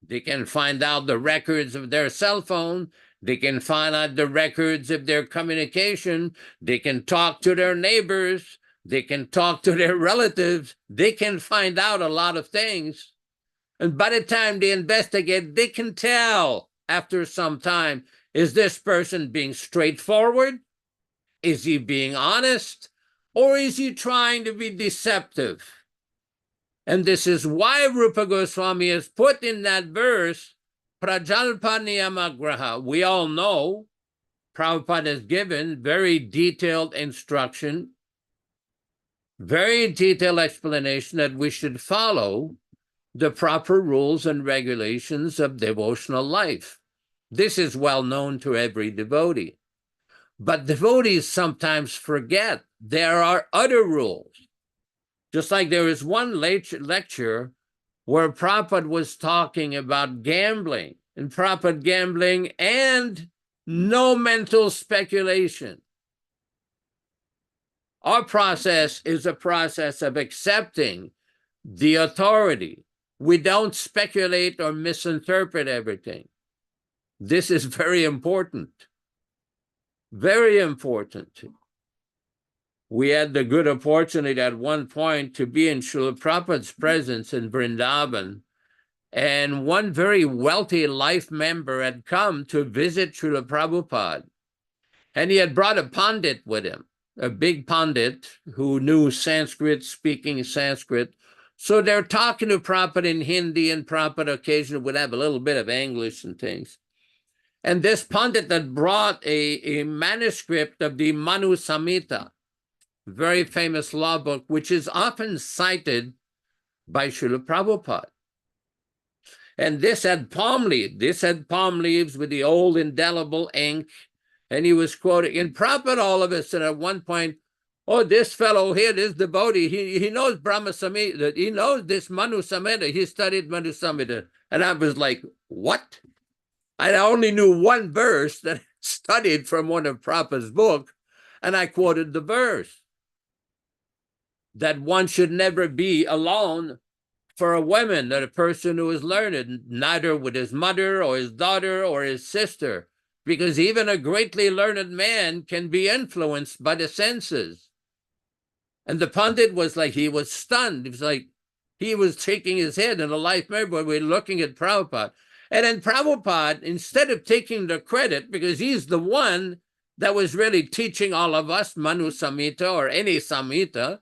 They can find out the records of their cell phone. They can find out the records of their communication. They can talk to their neighbors. They can talk to their relatives. They can find out a lot of things. And by the time they investigate, they can tell after some time, is this person being straightforward? Is he being honest? Or is he trying to be deceptive? And this is why Rupa Goswami has put in that verse, Prajalpa niyamagraha. We all know Prabhupada has given very detailed instruction, very detailed explanation that we should follow the proper rules and regulations of devotional life. This is well known to every devotee. But devotees sometimes forget there are other rules. Just like there is one lecture where Prabhupada was talking about gambling, and Prabhupada gambling and no mental speculation. Our process is a process of accepting the authority. We don't speculate or misinterpret everything. This is very important. Very important. We had the good opportunity at one point to be in Srila Prabhupada's presence in Vrindavan, and one very wealthy life member had come to visit Srila Prabhupada, and he had brought a pandit with him, a big pandit who knew Sanskrit, speaking Sanskrit. So they're talking to Prabhupada in Hindi, and Prabhupada occasionally would have a little bit of English and things. And this pandit had brought a manuscript of the Manu Samhita, very famous law book, which is often cited by Srila Prabhupada. And this had palm leaves. This had palm leaves with the old indelible ink. And he was quoting, and Prabhupada all of a sudden at one point, oh, this fellow here, this devotee, he knows Brahma Samhita, he knows this Manu Samhita, he studied Manu Samhita. And I was like, what? I only knew one verse that I studied from one of Prabhupada's books, and I quoted the verse that one should never be alone for a woman, that a person who is learned, neither with his mother or his daughter or his sister, because even a greatly learned man can be influenced by the senses. And the Pandit was like, he was stunned. It was like he was shaking his head, and a life member, we're looking at Prabhupada. And then Prabhupada, instead of taking the credit, because he's the one that was really teaching all of us Manu Samhita or any Samhita,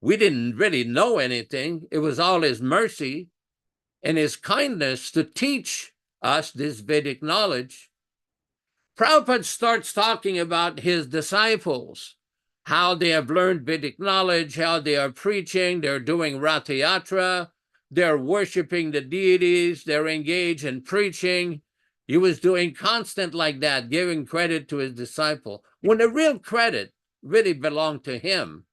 We didn't really know anything. It was all his mercy and his kindness to teach us this Vedic knowledge. Prabhupada starts talking about his disciples, how they have learned Vedic knowledge, how they are preaching, they're doing Ratha Yatra, they're worshiping the deities, they're engaged in preaching. He was doing constant like that, giving credit to his disciple, when the real credit really belonged to him,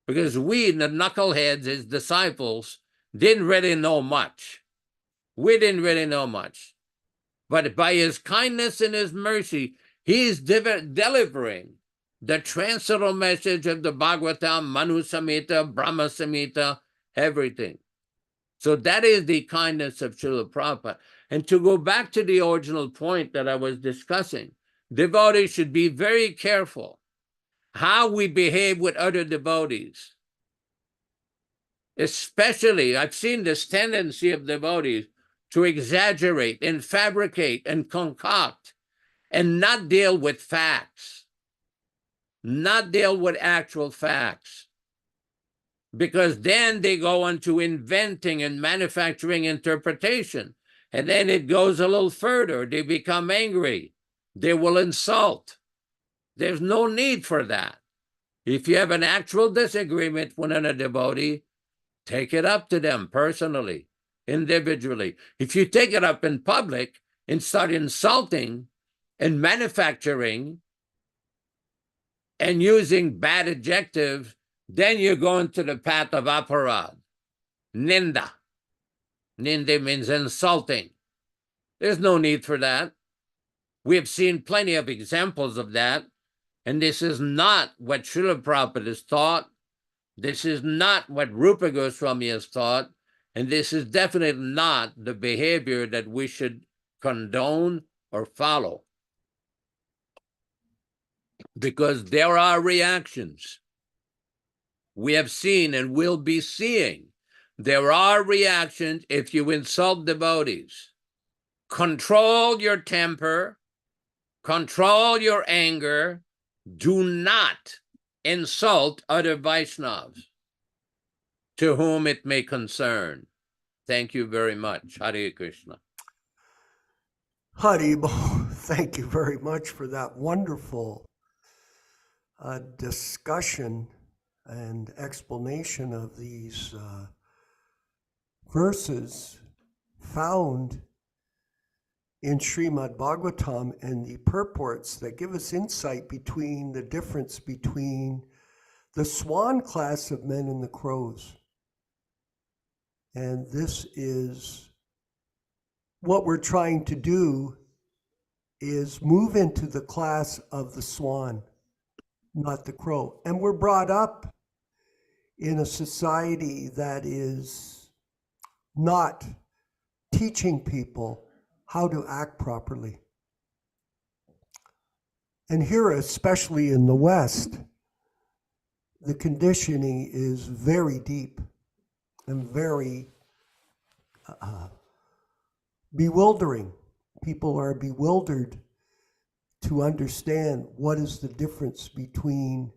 because we, the knuckleheads, his disciples, didn't really know much. We didn't really know much. But by his kindness and his mercy, he's delivering the transcendental message of the Bhagavatam, Manu Samhita, Brahma Samhita, everything. So that is the kindness of Srila Prabhupada. And to go back to the original point that I was discussing, devotees should be very careful how we behave with other devotees. Especially, I've seen this tendency of devotees to exaggerate and fabricate and concoct and not deal with facts, not deal with actual facts. Because then they go into inventing and manufacturing interpretation. And then it goes a little further. They become angry. They will insult. There's no need for that. If you have an actual disagreement with a devotee, take it up to them personally, individually. If you take it up in public and start insulting and manufacturing and using bad adjectives, then you're going to the path of aparad, ninda. Ninda means insulting. There's no need for that. We have seen plenty of examples of that, and this is not what Srila Prabhupada has taught. This is not what Rupa Goswami has taught, and this is definitely not the behavior that we should condone or follow. Because there are reactions. We have seen and will be seeing. There are reactions if you insult devotees. Control your temper, control your anger. Do not insult other Vaishnavas to whom it may concern. Thank you very much. Hare Krishna. Haribol, thank you very much for that wonderful discussion and explanation of these verses found in Srimad Bhagavatam and the purports that give us insight between the difference between the swan class of men and the crows. And this is what we're trying to do, is move into the class of the swan, not the crow. And we're brought up in a society that is not teaching people how to act properly. And here, especially in the West, the conditioning is very deep and very bewildering. People are bewildered to understand what is the difference between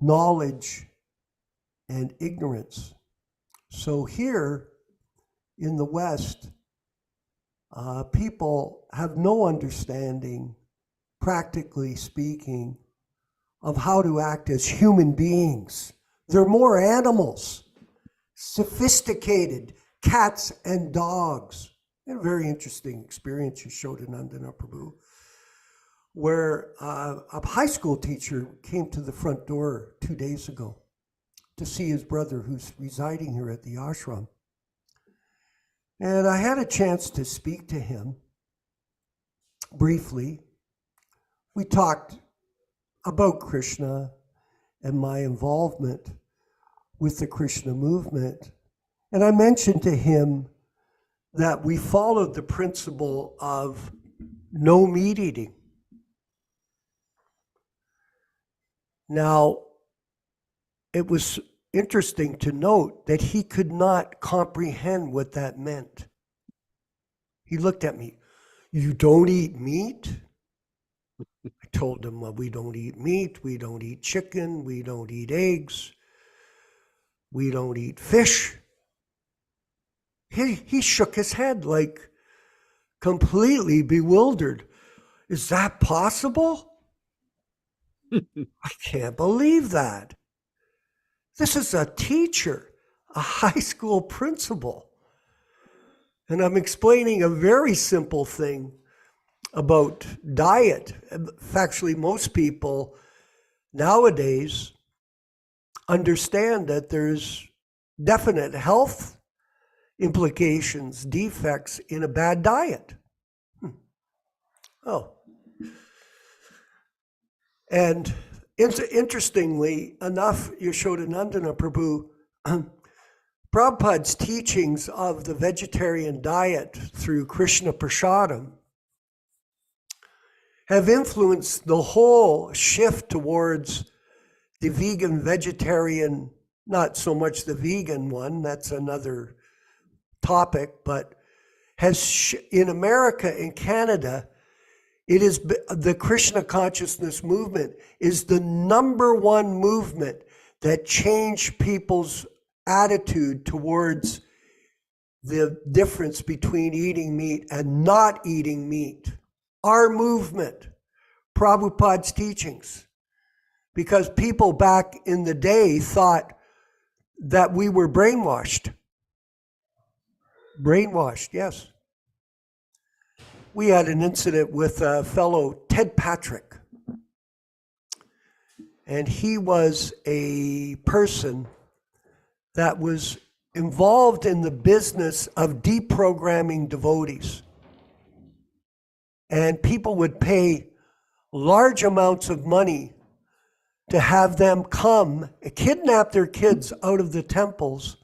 knowledge and ignorance. So here in the West, people have no understanding, practically speaking, of how to act as human beings. They're more animals, sophisticated cats and dogs. I had a very interesting experience you showed in Nandana Prabhu, where a high school teacher came to the front door 2 days ago to see his brother who's residing here at the ashram. And I had a chance to speak to him briefly. We talked about Krishna and my involvement with the Krishna movement. And I mentioned to him that we followed the principle of no meat eating. Now, it was interesting to note that he could not comprehend what that meant. He looked at me, "You don't eat meat?" I told him, well, we don't eat meat, we don't eat chicken, we don't eat eggs. We don't eat fish. He shook his head like completely bewildered. Is that possible? I can't believe that. This is a teacher, a high school principal. And I'm explaining a very simple thing about diet. Actually, most people nowadays understand that there's definite health implications, defects in a bad diet. Oh. And interestingly enough, Yashodanandana Prabhu, Prabhupada's teachings of the vegetarian diet through Krishna Prasadam have influenced the whole shift towards the vegan, vegetarian, not so much the vegan one, that's another topic, but in America and Canada, it is the Krishna consciousness movement is the number one movement that changed people's attitude towards the difference between eating meat and not eating meat. Our movement, Prabhupada's teachings, because people back in the day thought that we were brainwashed. Brainwashed, yes. We had an incident with a fellow, Ted Patrick, and he was a person that was involved in the business of deprogramming devotees. And people would pay large amounts of money to have them come, kidnap their kids out of the temples,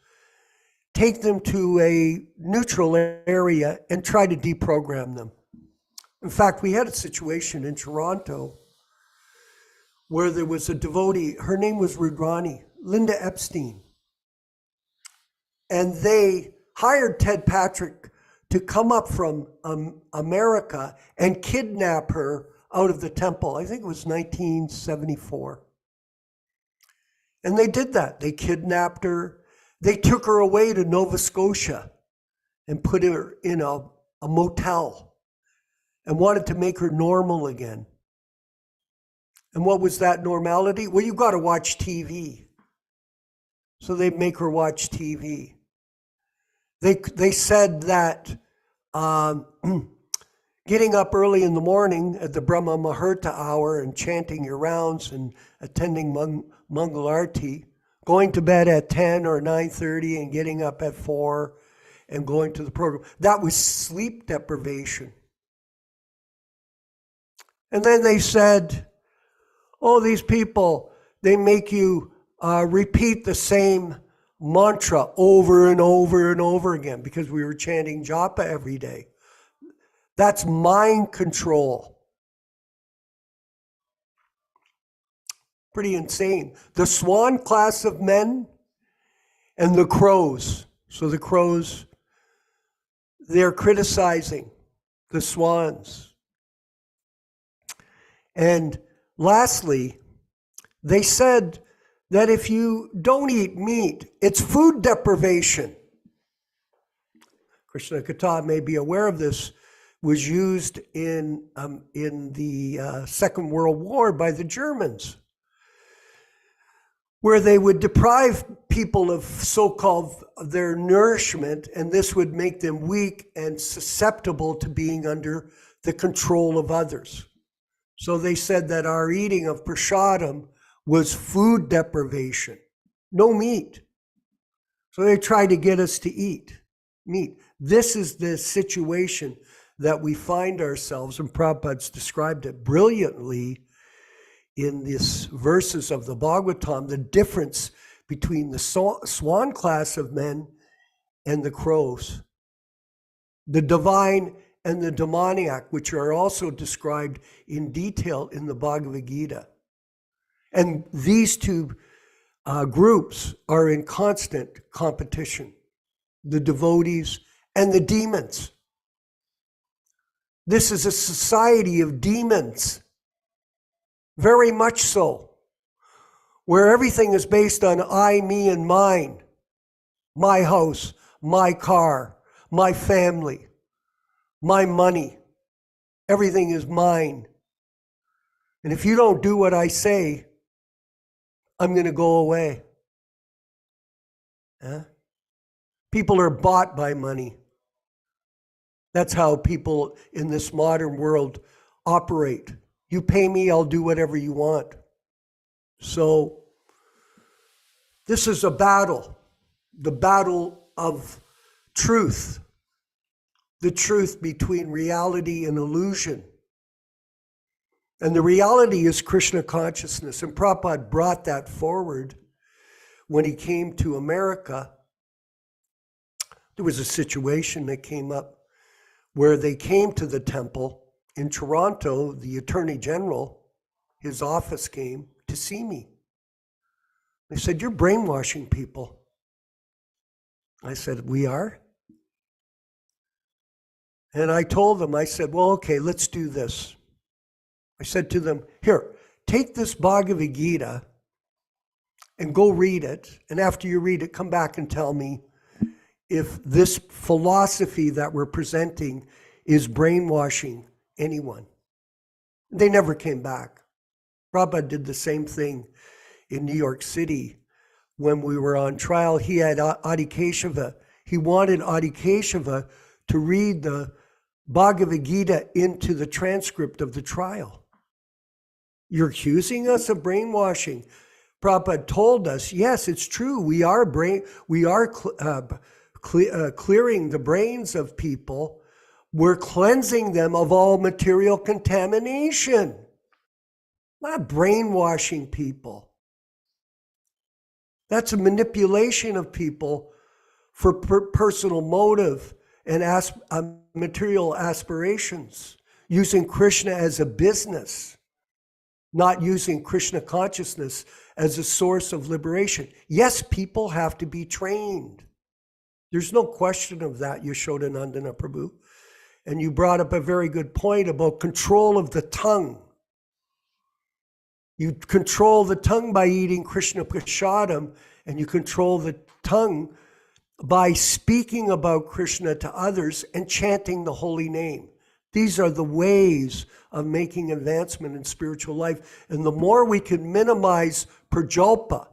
take them to a neutral area and try to deprogram them. In fact, we had a situation in Toronto where there was a devotee, her name was Rudrani, Linda Epstein. And they hired Ted Patrick to come up from America and kidnap her out of the temple. I think it was 1974. And they did that. They kidnapped her. They took her away to Nova Scotia and put her in a motel and wanted to make her normal again. And what was that normality? Well, you got to watch TV. So they make her watch TV. They said that getting up early in the morning at the Brahma Muhurta hour and chanting your rounds and attending Mangal Arti, going to bed at 10 or 9:30 and getting up at 4 and going to the program, that was sleep deprivation. And then they said, oh, these people, they make you repeat the same mantra over and over and over again because we were chanting japa every day. That's mind control. Pretty insane. The swan class of men and the crows. So the crows, they're criticizing the swans. And lastly, they said that if you don't eat meat, it's food deprivation. Krishna Katha may be aware of this, was used in the Second World War by the Germans, where they would deprive people of so-called their nourishment, and this would make them weak and susceptible to being under the control of others. So they said that our eating of prasadam was food deprivation, no meat. So they tried to get us to eat meat. This is the situation that we find ourselves, and Prabhupada's described it brilliantly in these verses of the Bhagavatam, the difference between the swan class of men and the crows, the divine and the demoniac, which are also described in detail in the Bhagavad Gita. And these two groups are in constant competition, the devotees and the demons. This is a society of demons, very much so. where everything is based on I, me, and mine, my house, my car, my family, my money. Everything is mine. And if you don't do what I say, I'm going to go away. Huh? People are bought by money. That's how people in this modern world operate. You pay me, I'll do whatever you want. So this is a battle, the battle of truth, the truth between reality and illusion. And the reality is Krishna consciousness. And Prabhupada brought that forward when he came to America. There was a situation that came up where they came to the temple in Toronto. The Attorney General, his office came to see me. They said, "You're brainwashing people." I said, "We are?" And I told them, I said, "Well, okay, let's do this." I said to them, "Here, take this Bhagavad Gita and go read it. And after you read it, come back and tell me if this philosophy that we're presenting is brainwashing anyone." They never came back. Prabhupada did the same thing in New York City when we were on trial. He had Adi Keshava. He wanted Adi Keshava to read the Bhagavad Gita into the transcript of the trial. "You're accusing us of brainwashing." Prabhupada told us, yes, it's true. We are clearing the brains of people. We're cleansing them of all material contamination. Not brainwashing people. That's a manipulation of people for personal motive and material aspirations, using Krishna as a business, not using Krishna consciousness as a source of liberation. Yes, people have to be trained. There's no question of that, Yashodanandana Prabhu. And you brought up a very good point about control of the tongue. You control the tongue by eating Krishna Prasadam, and you control the tongue by speaking about Krishna to others and chanting the holy name. These are the ways of making advancement in spiritual life. And the more we can minimize prajalpa,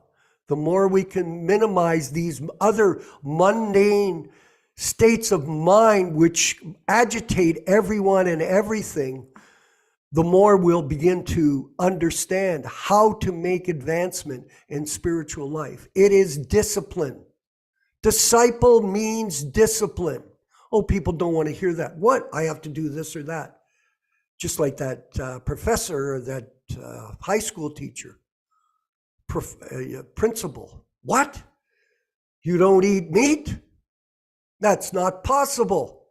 the more we can minimize these other mundane states of mind which agitate everyone and everything, the more we'll begin to understand how to make advancement in spiritual life. It is discipline. Disciple means discipline. Oh, people don't want to hear that. What? I have to do this or that. Just like that professor or that high school teacher, principal. What? You don't eat meat? That's not possible.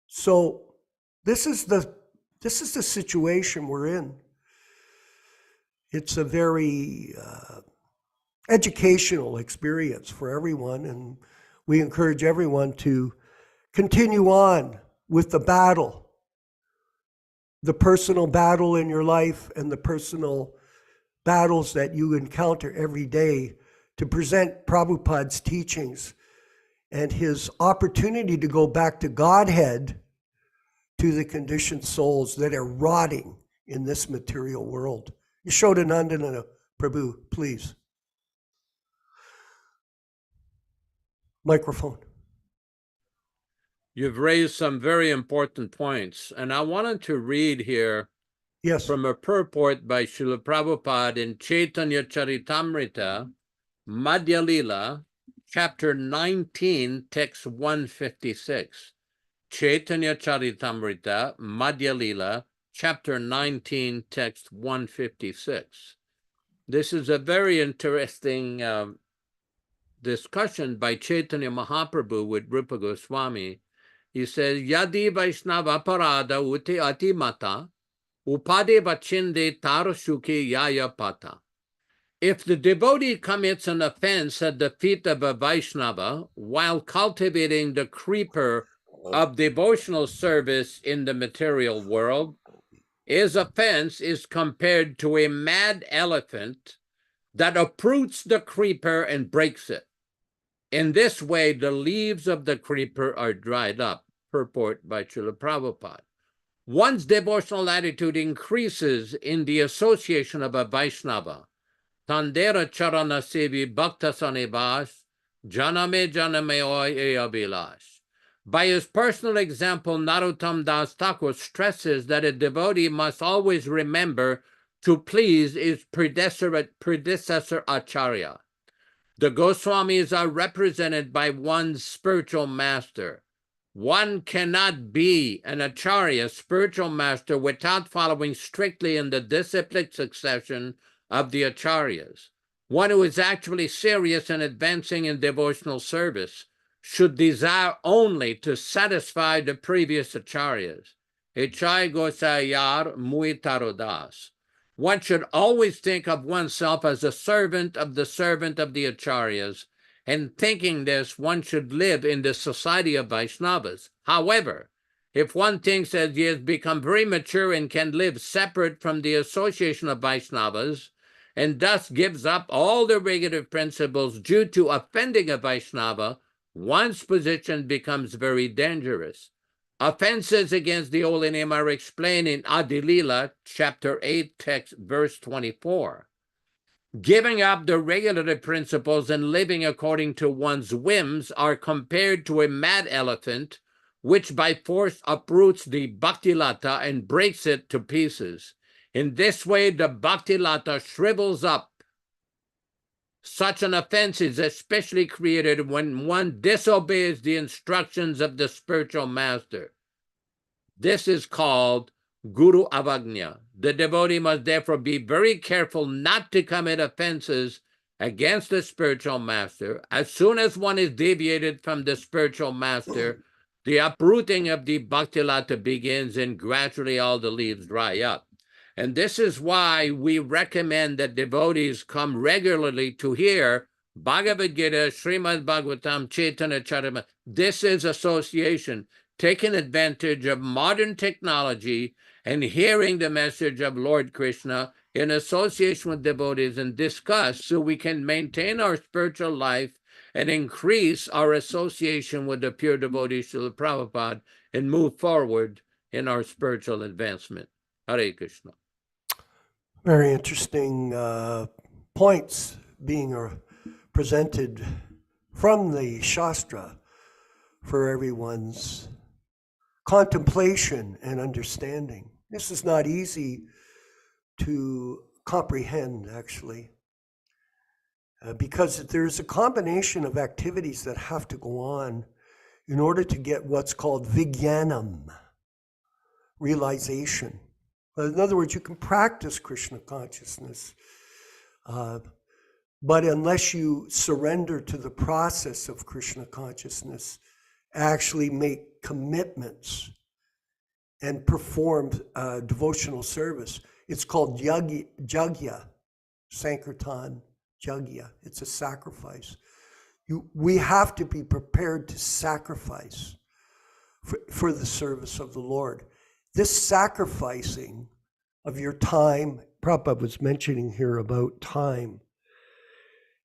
So this is the situation we're in. It's a very educational experience for everyone, and we encourage everyone to continue on with the battle, the personal battle in your life and the personal battles that you encounter every day, to present Prabhupada's teachings and his opportunity to go back to Godhead to the conditioned souls that are rotting in this material world. Yashodanandana Prabhu, please. Microphone. You've raised some very important points, and I wanted to read here Yes. from a purport by Srila Prabhupada in Chaitanya Charitamrita, Madhya Lila, chapter 19, text 156. Chaitanya Charitamrita, Madhya Lila, chapter 19, text 156. This is a very interesting discussion by Chaitanya Mahaprabhu with Rupa Goswami. He says, Yadi Vaishnava Parada Uti Ati Mata, Upade Vachinde Tarashuki Yaya Pata. If the devotee commits an offense at the feet of a Vaishnava while cultivating the creeper of devotional service in the material world, His offense is compared to a mad elephant that uproots the creeper and breaks it. In this way, the leaves of the creeper are dried up. Purport by Srila Prabhupada. One's devotional attitude increases in the association of a Vaishnava. Tandera charana sevi bhakta sanibas, janame janame oi abhilash. By his personal example, Narottam Das Thakur stresses that a devotee must always remember to please his predecessor Acharya. The Goswamis are represented by one's spiritual master. One cannot be an Acharya, spiritual master, without following strictly in the disciplic succession of the Acharyas. One who is actually serious in advancing in devotional service should desire only to satisfy the previous Acharyas. Echai gosayar muitarodas. One should always think of oneself as a servant of the Acharyas, and thinking this, one should live in the society of Vaishnavas. However, if one thinks that he has become very mature and can live separate from the association of Vaishnavas, and thus gives up all the regular principles due to offending a Vaishnava, one's position becomes very dangerous. Offenses against the holy name are explained in Adilila, chapter 8, text, verse 24. Giving up the regular principles and living according to one's whims are compared to a mad elephant, which by force uproots the bhaktilata and breaks it to pieces. In this way, the bhaktilata shrivels up. Such an offense is especially created when one disobeys the instructions of the spiritual master. This is called Guru Avagnya. The devotee must therefore be very careful not to commit offenses against the spiritual master. As soon as one is deviated from the spiritual master, the uprooting of the bhaktilata begins and gradually all the leaves dry up. And this is why we recommend that devotees come regularly to hear Bhagavad Gita, Srimad Bhagavatam, Chaitanya Charitamrita. This is association, taking advantage of modern technology and hearing the message of Lord Krishna in association with devotees and discuss so we can maintain our spiritual life and increase our association with the pure devotees of Prabhupada and move forward in our spiritual advancement. Hare Krishna. Very interesting points being presented from the Shastra for everyone's contemplation and understanding. This is not easy to comprehend, actually, because there's a combination of activities that have to go on in order to get what's called vijnanam, realization. In other words, you can practice Krishna consciousness, but unless you surrender to the process of Krishna consciousness, actually make commitments and perform devotional service, it's called jagya, Sankirtan jagya. It's a sacrifice. We have to be prepared to sacrifice for the service of the Lord. This sacrificing of your time, Prabhupada was mentioning here about time,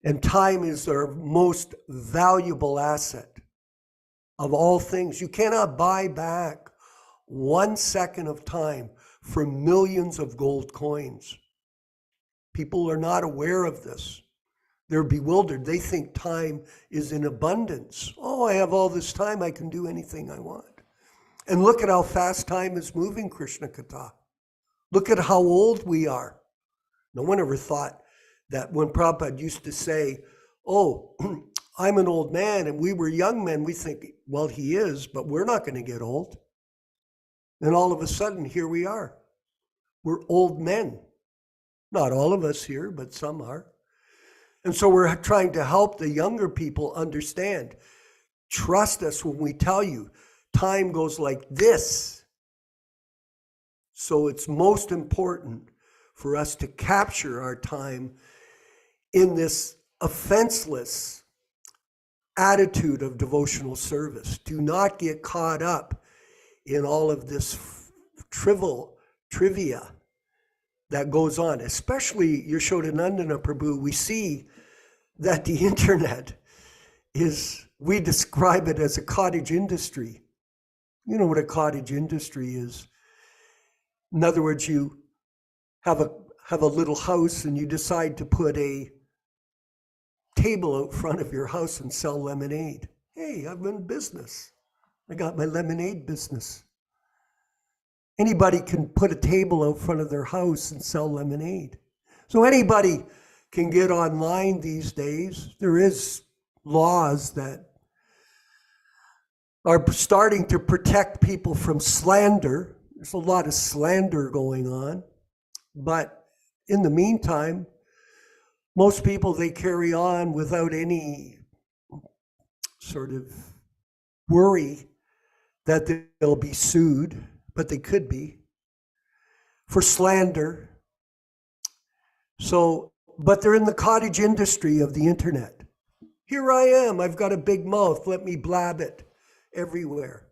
and time is our most valuable asset of all things. You cannot buy back 1 second of time for millions of gold coins. People are not aware of this. They're bewildered. They think time is in abundance. Oh, I have all this time, I can do anything I want. And look at how fast time is moving, Krishna Katha. Look at how old we are. No one ever thought that when Prabhupada used to say, oh, I'm an old man, and we were young men, we think, well, he is, but we're not going to get old. And all of a sudden, here we are. We're old men. Not all of us here, but some are. And so we're trying to help the younger people understand. Trust us when we tell you, time goes like this. So it's most important for us to capture our time in this offenseless attitude of devotional service. Do not get caught up in all of this trivial trivia that goes on, especially Yashodanandana Prabhu. We see that the internet is, we describe it as a cottage industry. You know what a cottage industry is. In other words, you have a little house and you decide to put a table out front of your house and sell lemonade. Hey, I'm in business. I got my lemonade business. Anybody can put a table out front of their house and sell lemonade. So anybody can get online these days. There is laws that are starting to protect people from slander. There's a lot of slander going on. But in the meantime, most people, they carry on without any sort of worry that they'll be sued, but they could be, for slander. So, but they're in the cottage industry of the internet. Here I am, I've got a big mouth, let me blab it everywhere.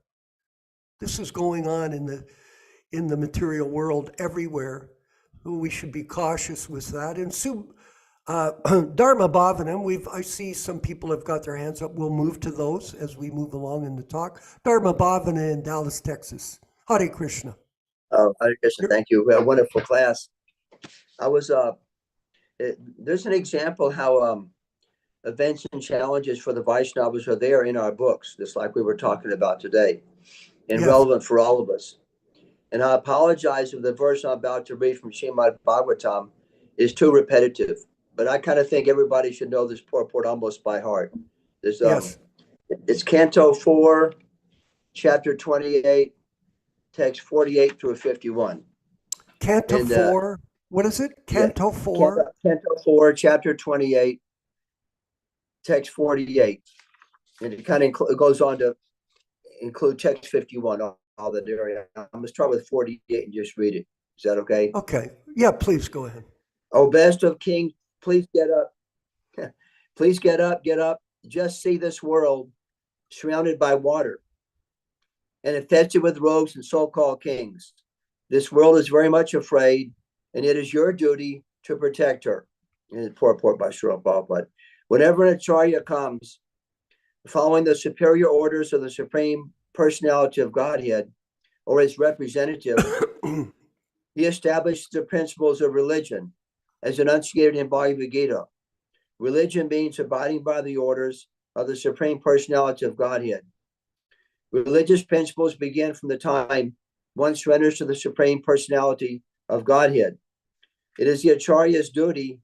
This is going on in the material world everywhere. We should be cautious with that. And Dharma Bhavanam, I see some people have got their hands up. We'll move to those as we move along in the talk. Dharma Bhavana in Dallas, Texas. Hare Krishna. Oh, Hare Krishna, thank you. A wonderful class. There's an example how events and challenges for the Vaishnavas are there in our books, just like we were talking about today, and Yes. relevant for all of us. And I apologize if the verse I'm about to read from Srimad Bhagavatam is too repetitive, but I kind of think everybody should know this purport almost by heart. Yes. It's Canto 4, Chapter 28, text 48 through 51. Canto 4, what is it? Canto 4? Canto 4, Chapter 28, text 48. And it kind of goes on to include text 51, all that area. I'm going to start with 48 and just read it. Is that okay? Okay. Yeah, please go ahead. O best of kings, please get up. Please get up, get up. Just see this world surrounded by water and infested with rogues and so-called kings. This world is very much afraid, and it is your duty to protect her. And it's purport by Srila Prabhupada. Whenever an acharya comes, following the superior orders of the Supreme Personality of Godhead or his representative, he established the principles of religion as enunciated in Bhagavad Gita. Religion means abiding by the orders of the Supreme Personality of Godhead. Religious principles begin from the time one surrenders to the Supreme Personality of Godhead. It is the Acharya's duty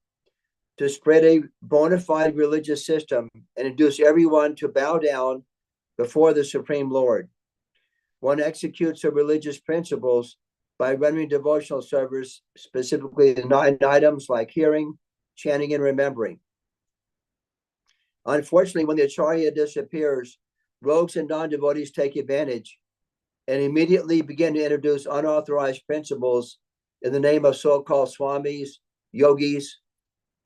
to spread a bona fide religious system and induce everyone to bow down before the Supreme Lord. One executes the religious principles by rendering devotional service, specifically the 9 items like hearing, chanting, and remembering. Unfortunately, when the Acharya disappears, rogues and non-devotees take advantage and immediately begin to introduce unauthorized principles in the name of so-called swamis, yogis,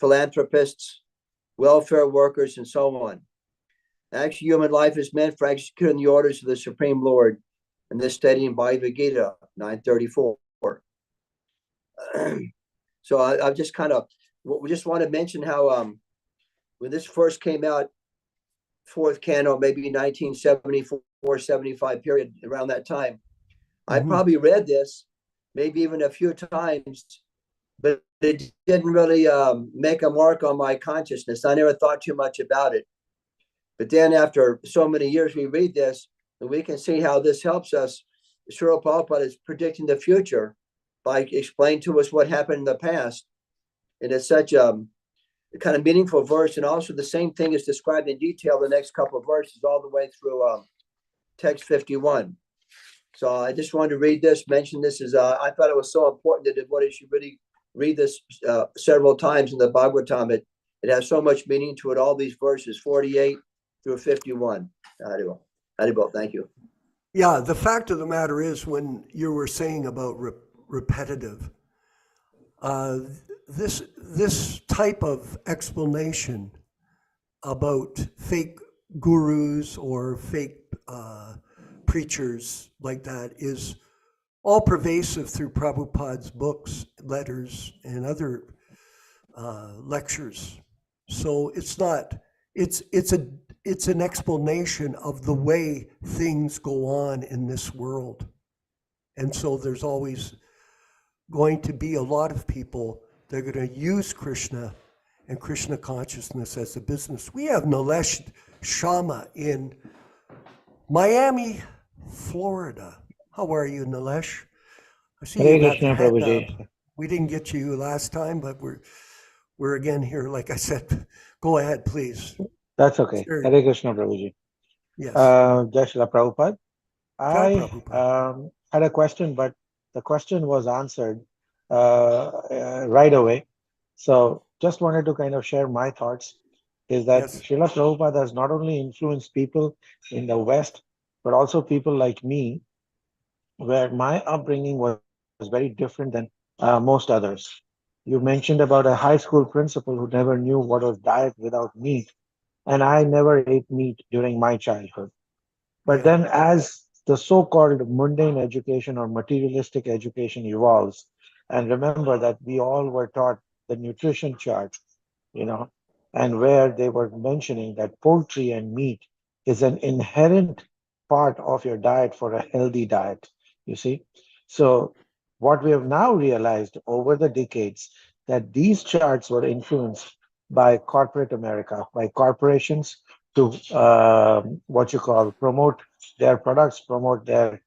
philanthropists, welfare workers, and so on. Actually, human life is meant for executing the orders of the Supreme Lord, and this stated in Bhagavad Gita 934. So I just kind of, we just want to mention how when this first came out, 4th canto, maybe 1974, 75 period, around that time, I probably read this maybe even a few times, but it didn't really make a mark on my consciousness. I never thought too much about it. But then after so many years, we read this, and we can see how this helps us. Srila Prabhupada is predicting the future by explaining to us what happened in the past. And it's such a kind of meaningful verse. And also the same thing is described in detail the next couple of verses all the way through text 51. So I just wanted to read this, mention this. I thought it was so important that devotees should really read this several times in the Bhagavatam. It has so much meaning to it, all these verses, 48 through 51. Haribol, thank you. Yeah, the fact of the matter is, when you were saying about repetitive, this type of explanation about fake gurus or fake preachers like that is all pervasive through Prabhupada's books, letters, and other lectures. So it's not, it's an explanation of the way things go on in this world. And so there's always going to be a lot of people that are going to use Krishna and Krishna consciousness as a business. We have Nilesh Sharma in Miami, Florida. How are you, Nilesh? I see Hare you got Krishna, your hand Prabhuji. up. We didn't get to you last time, but we're again here. Like I said, go ahead, please. That's okay. Sure. Hare Krishna, Prabhuji. Yes. Jai Srila Prabhupada. Jai I Prabhupada. had a question, but the question was answered right away. So just wanted to kind of share my thoughts, is that Yes. Srila Prabhupada has not only influenced people in the West, but also people like me, where my upbringing was very different than most others. You mentioned about a high school principal who never knew what was diet without meat, and I never ate meat during my childhood. But Yeah. then, as the so called mundane education or materialistic education evolves, and remember that we all were taught the nutrition chart, you know, and where they were mentioning that poultry and meat is an inherent part of your diet for a healthy diet, you see. So, what we have now realized over the decades that these charts were influenced by corporate America, by corporations to what you call promote their products, promote their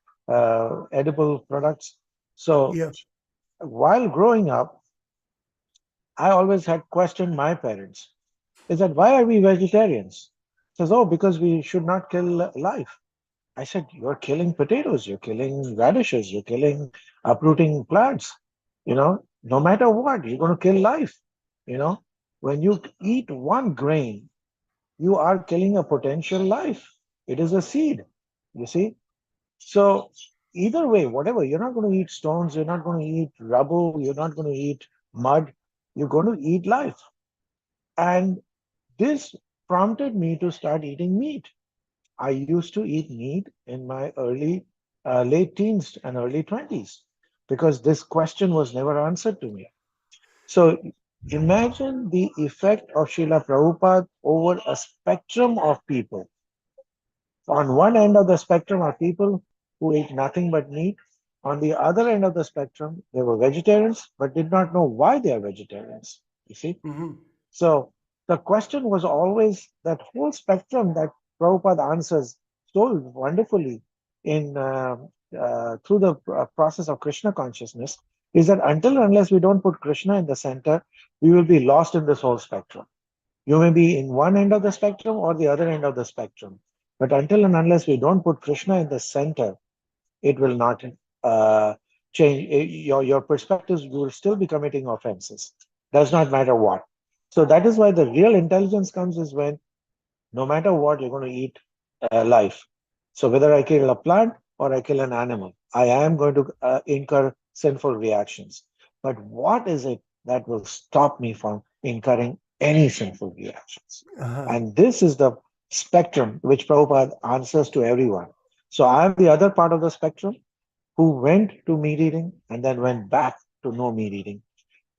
edible products. So Yeah. while growing up, I always had questioned my parents. Is that why are we vegetarians? Says, oh, because we should not kill life. I said, you're killing potatoes, you're killing radishes, you're killing uprooting plants. No matter what, you're going to kill life. You know, when you eat one grain, you are killing a potential life. It is a seed, you see. So either way, whatever, you're not going to eat stones, you're not going to eat rubble, you're not going to eat mud, you're going to eat life. And this prompted me to start eating meat. I used to eat meat in my late teens and early 20s because this question was never answered to me. So imagine the effect of Srila Prabhupada over a spectrum of people. On one end of the spectrum are people who ate nothing but meat. On the other end of the spectrum, they were vegetarians but did not know why they are vegetarians. You see? Hmm. So the question was always that whole spectrum that Prabhupada answers so wonderfully in through the process of Krishna consciousness is that until and unless we don't put Krishna in the center, we will be lost in this whole spectrum. You may be in one end of the spectrum or the other end of the spectrum. But until and unless we don't put Krishna in the center, it will not change your perspectives. You will still be committing offenses. Does not matter what. So that is why the real intelligence comes is when no matter what, you're going to eat life. So whether I kill a plant or I kill an animal, I am going to incur sinful reactions. But what is it that will stop me from incurring any sinful reactions? Uh-huh. And this is the spectrum which Prabhupada answers to everyone. So I'm the other part of the spectrum who went to meat eating and then went back to no meat eating.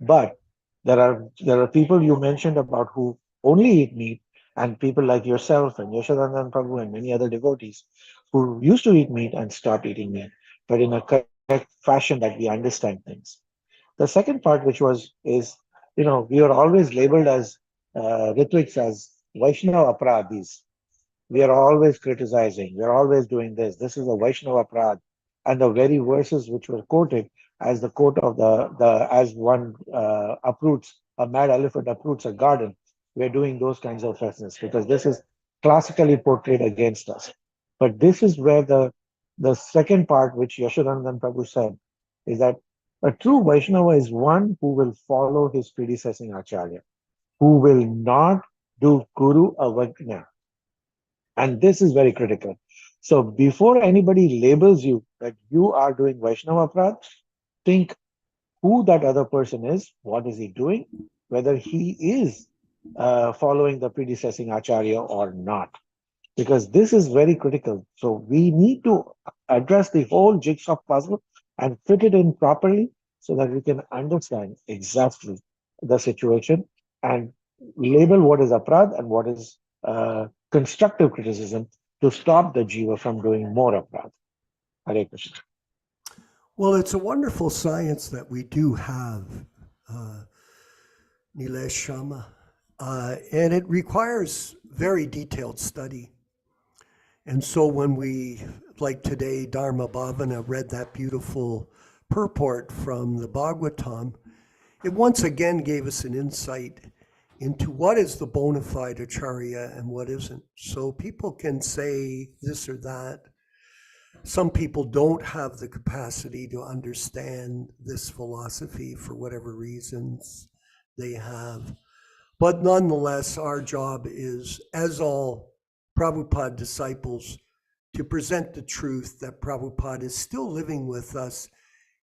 But there are people you mentioned about who only eat meat, and people like yourself and Yashodanand Prabhu and many other devotees who used to eat meat and stopped eating meat, but in a correct fashion that we understand things. The second part, which is we are always labeled as Ritwiks as Vaishnava Aparadhis. We are always criticizing. We are always doing this. This is a Vaishnava Aparadh, and the very verses which were quoted as the quote of the as one uproots a mad elephant uproots a garden. We're doing those kinds of offenses because this is classically portrayed against us. But this is where the second part, which Yashodanand Prabhu said, is that a true Vaishnava is one who will follow his predecessing Acharya, who will not do Guru Avagna. And this is very critical. So before anybody labels you that you are doing Vaishnava Aparadh, think who that other person is, what is he doing, whether he is following the predecessing Acharya or not. Because this is very critical. So we need to address the whole jigsaw puzzle and fit it in properly so that we can understand exactly the situation and label what is aparadh and what is constructive criticism to stop the jiva from doing more aparadh. Hare Krishna. Well, it's a wonderful science that we do have, Nilesh Shama, and it requires very detailed study. And so when we, like today, Dharma Bhavana read that beautiful purport from the Bhagavatam, it once again gave us an insight into what is the bona fide acharya and what isn't. So people can say this or that. Some people don't have the capacity to understand this philosophy for whatever reasons they have. But nonetheless, our job is, as all Prabhupada disciples, to present the truth that Prabhupada is still living with us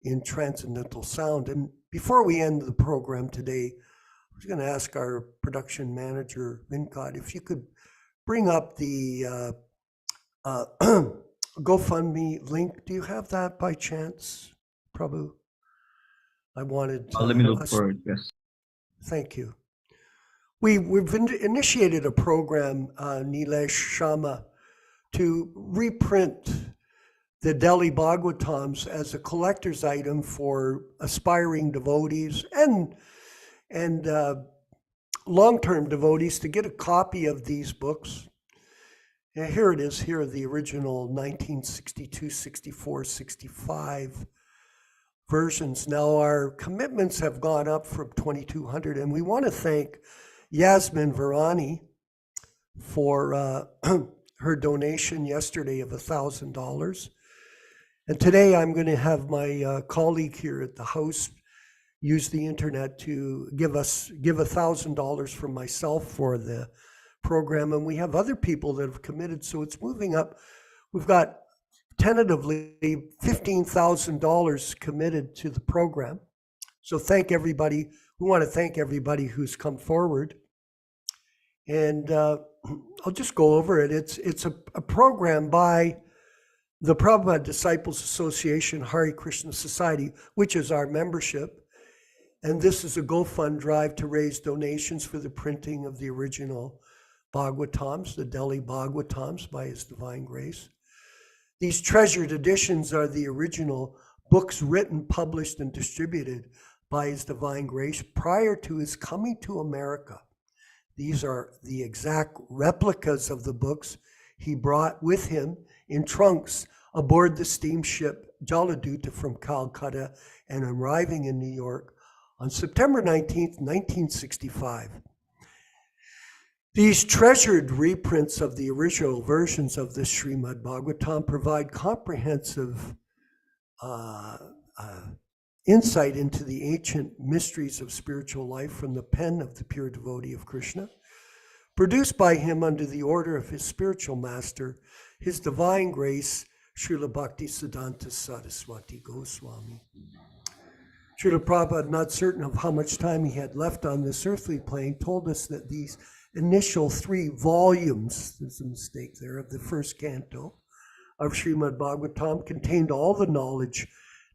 in transcendental sound. And before we end the program today, I was going to ask our production manager, Vinod, if you could bring up the GoFundMe link. Do you have that by chance, Prabhu? I wanted Let me look for it. Yes. Thank you. We've initiated a program, Nilesh Shama, to reprint the Delhi Bhagavatams as a collector's item for aspiring devotees and long-term devotees to get a copy of these books. And here it is, here are the original 1962, 64, 65 versions. Now our commitments have gone up from 2,200, and we want to thank Yasmin Varani for her donation yesterday of $1,000. And today I'm going to have my colleague here at the house use the internet to give $1,000 from myself for the program. And we have other people that have committed, so it's moving up. We've got tentatively $15,000 committed to the program. So thank everybody. We want to thank everybody who's come forward. And I'll just go over it. It's a program by the Prabhupada Disciples Association, Hare Krishna Society, which is our membership. And this is a GoFund drive to raise donations for the printing of the original Bhagavatams, the Delhi Bhagavatams by His Divine Grace. These treasured editions are the original books written, published, and distributed by His Divine Grace prior to His coming to America. These are the exact replicas of the books He brought with Him in trunks aboard the steamship Jaladuta from Calcutta and arriving in New York on September 19th, 1965. These treasured reprints of the original versions of the Srimad Bhagavatam provide comprehensive insight into the ancient mysteries of spiritual life from the pen of the pure devotee of Krishna, produced by him under the order of his spiritual master, His Divine Grace, Srila Bhaktisiddhanta Saraswati Goswami. Srila Prabhupada, not certain of how much time he had left on this earthly plane, told us that these initial 3 volumes, there's a mistake there, of the first canto of Srimad Bhagavatam contained all the knowledge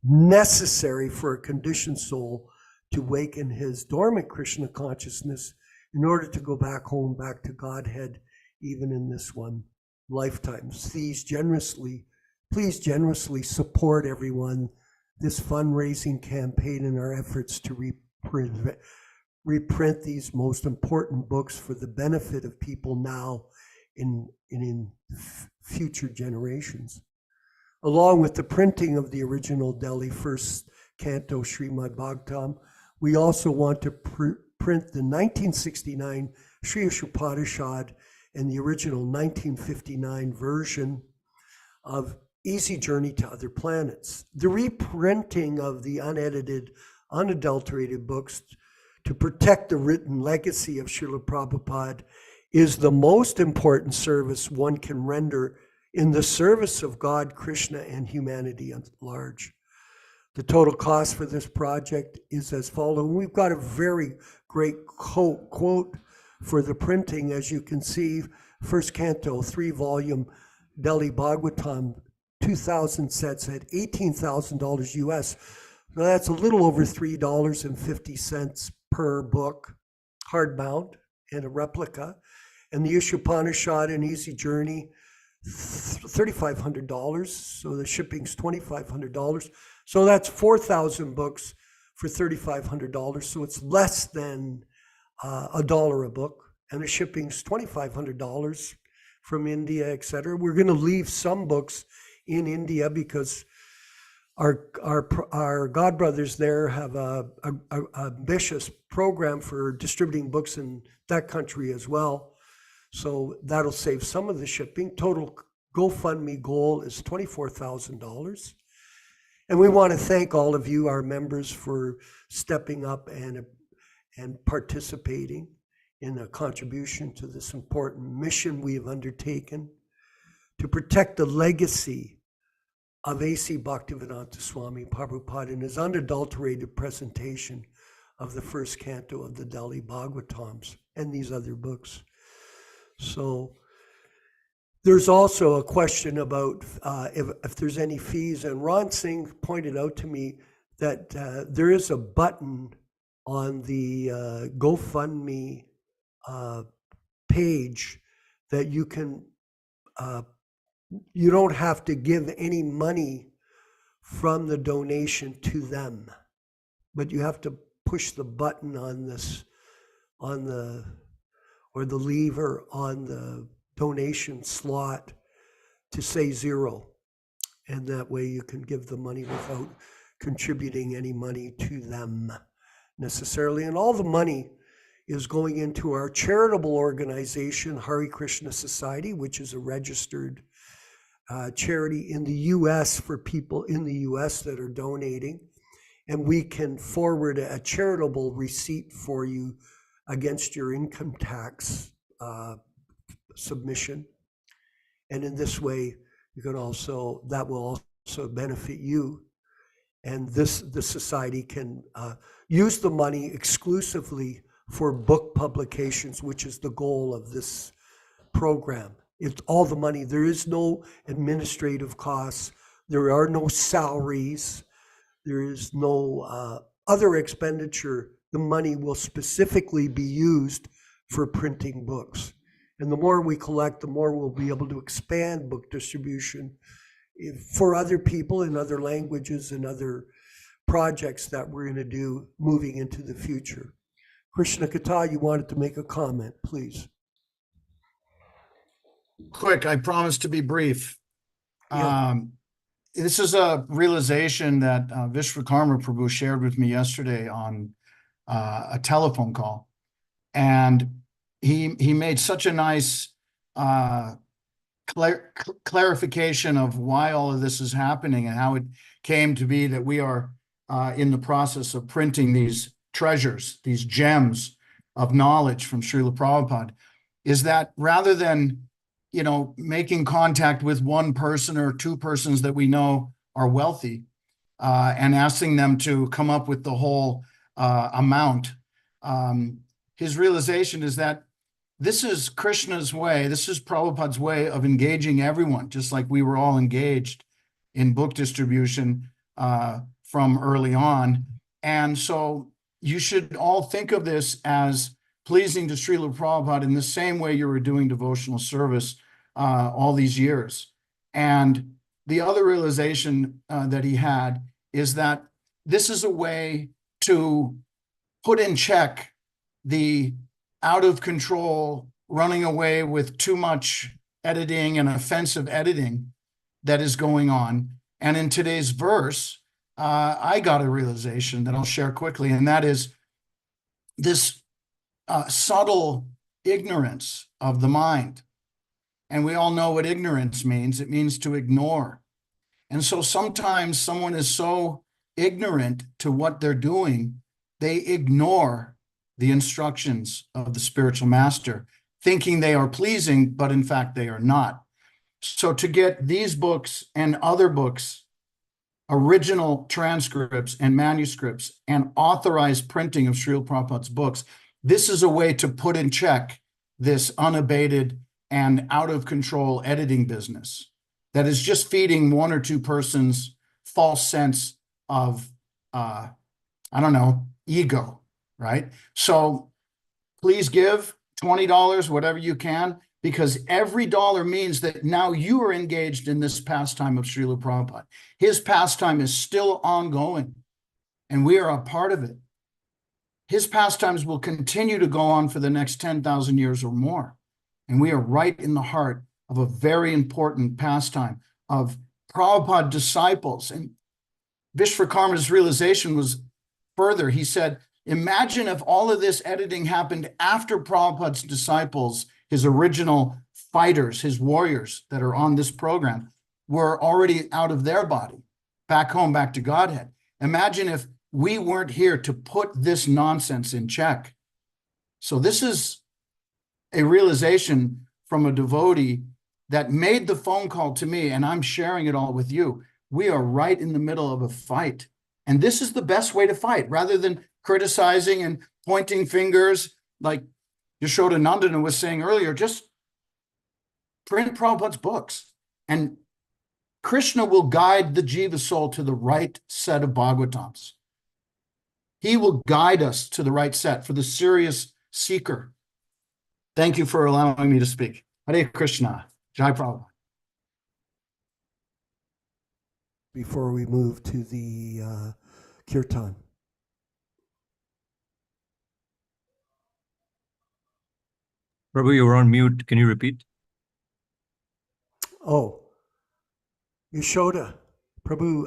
necessary for a conditioned soul to waken his dormant Krishna consciousness in order to go back home, back to Godhead, even in this one lifetime. Please generously support everyone, this fundraising campaign and our efforts to reprint these most important books for the benefit of people now and in future generations. Along with the printing of the original Delhi first canto Srimad Bhagavatam, we also want to print the 1969 Sri Upanishad and the original 1959 version of Easy Journey to Other Planets. The reprinting of the unedited, unadulterated books to protect the written legacy of Srila Prabhupada is the most important service one can render in the service of God, Krishna, and humanity at large. The total cost for this project is as follows. We've got a very great quote for the printing. As you can see, first canto, 3-volume Delhi Bhagavatam 2,000 sets at $18,000 US. Now that's a little over $3.50 per book, hardbound and a replica. And the Upanishad and Easy Journey, $3,500. So the shipping's $2,500. So that's 4,000 books for $3,500. So it's less than $1 a book. And the shipping's $2,500 from India, et cetera. We're going to leave some books in India because our godbrothers there have a ambitious program for distributing books in that country as well. So that'll save some of the shipping. Total GoFundMe goal is $24,000. And we want to thank all of you, our members, for stepping up and participating in a contribution to this important mission we have undertaken to protect the legacy of A.C. Bhaktivedanta Swami Prabhupada in his unadulterated presentation of the first canto of the Delhi Bhagavatams and these other books. So there's also a question about if there's any fees, and Ron Singh pointed out to me that there is a button on the GoFundMe page that you can, you don't have to give any money from the donation to them, but you have to push the button on this, on the, or the lever on the donation slot to say 0. And that way you can give the money without contributing any money to them necessarily. And all the money is going into our charitable organization, Hare Krishna Society, which is a registered charity in the US for people in the US that are donating. And we can forward a charitable receipt for you against your income tax submission. And in this way, you can also, that will also benefit you. And the society can use the money exclusively for book publications, which is the goal of this program. It's all the money. There is no administrative costs. There are no salaries. There is no other expenditure. The money will specifically be used for printing books. And the more we collect, the more we'll be able to expand book distribution for other people in other languages and other projects that we're going to do moving into the future. Krishna Kata, you wanted to make a comment, please. Quick, I promise to be brief. Yeah. This is a realization that Vishwakarma Prabhu shared with me yesterday on a telephone call. And he made such a nice clarification of why all of this is happening and how it came to be that we are in the process of printing these treasures, these gems of knowledge from Srila Prabhupada, is that rather than, you know, making contact with one person or two persons that we know are wealthy and asking them to come up with the whole amount, his realization is that this is Krishna's way, this is Prabhupada's way of engaging everyone, just like we were all engaged in book distribution from early on. And so you should all think of this as pleasing to Srila Prabhupada in the same way you were doing devotional service all these years. And the other realization that he had is that this is a way to put in check the out of control, running away with too much editing and offensive editing that is going on. And in today's verse, I got a realization that I'll share quickly, and that is this subtle ignorance of the mind. And we all know what ignorance means. It means to ignore. And so sometimes someone is so ignorant to what they're doing, they ignore the instructions of the spiritual master, thinking they are pleasing, but in fact they are not. So to get these books and other books, original transcripts and manuscripts, and authorized printing of Srila Prabhupada's books, this is a way to put in check this unabated and out of control editing business. that is just feeding one or two persons false sense of, I don't know, ego, right? So please give $20, whatever you can, because every dollar means that now you are engaged in this pastime of Srila Prabhupada. His pastime is still ongoing, and we are a part of it. His pastimes will continue to go on for the next 10,000 years or more. And we are right in the heart of a very important pastime of Prabhupada disciples. And Vishwakarma's realization was further. He said, imagine if all of this editing happened after Prabhupada's disciples, his original fighters, his warriors that are on this program, were already out of their body, back home, back to Godhead. Imagine if we weren't here to put this nonsense in check. So this is a realization from a devotee that made the phone call to me, and I'm sharing it all with you. We are right in the middle of a fight. And this is the best way to fight, rather than criticizing and pointing fingers like Yashoda Nandana was saying earlier. Just print Prabhupada's books, and Krishna will guide the Jiva soul to the right set of Bhagavatams. He will guide us to the right set for the serious seeker. Thank you for allowing me to speak. Hare Krishna. Jai Prabhupada. Before we move to the kirtan. Prabhu, you're on mute. Can you repeat? Oh, Yashoda, Prabhu,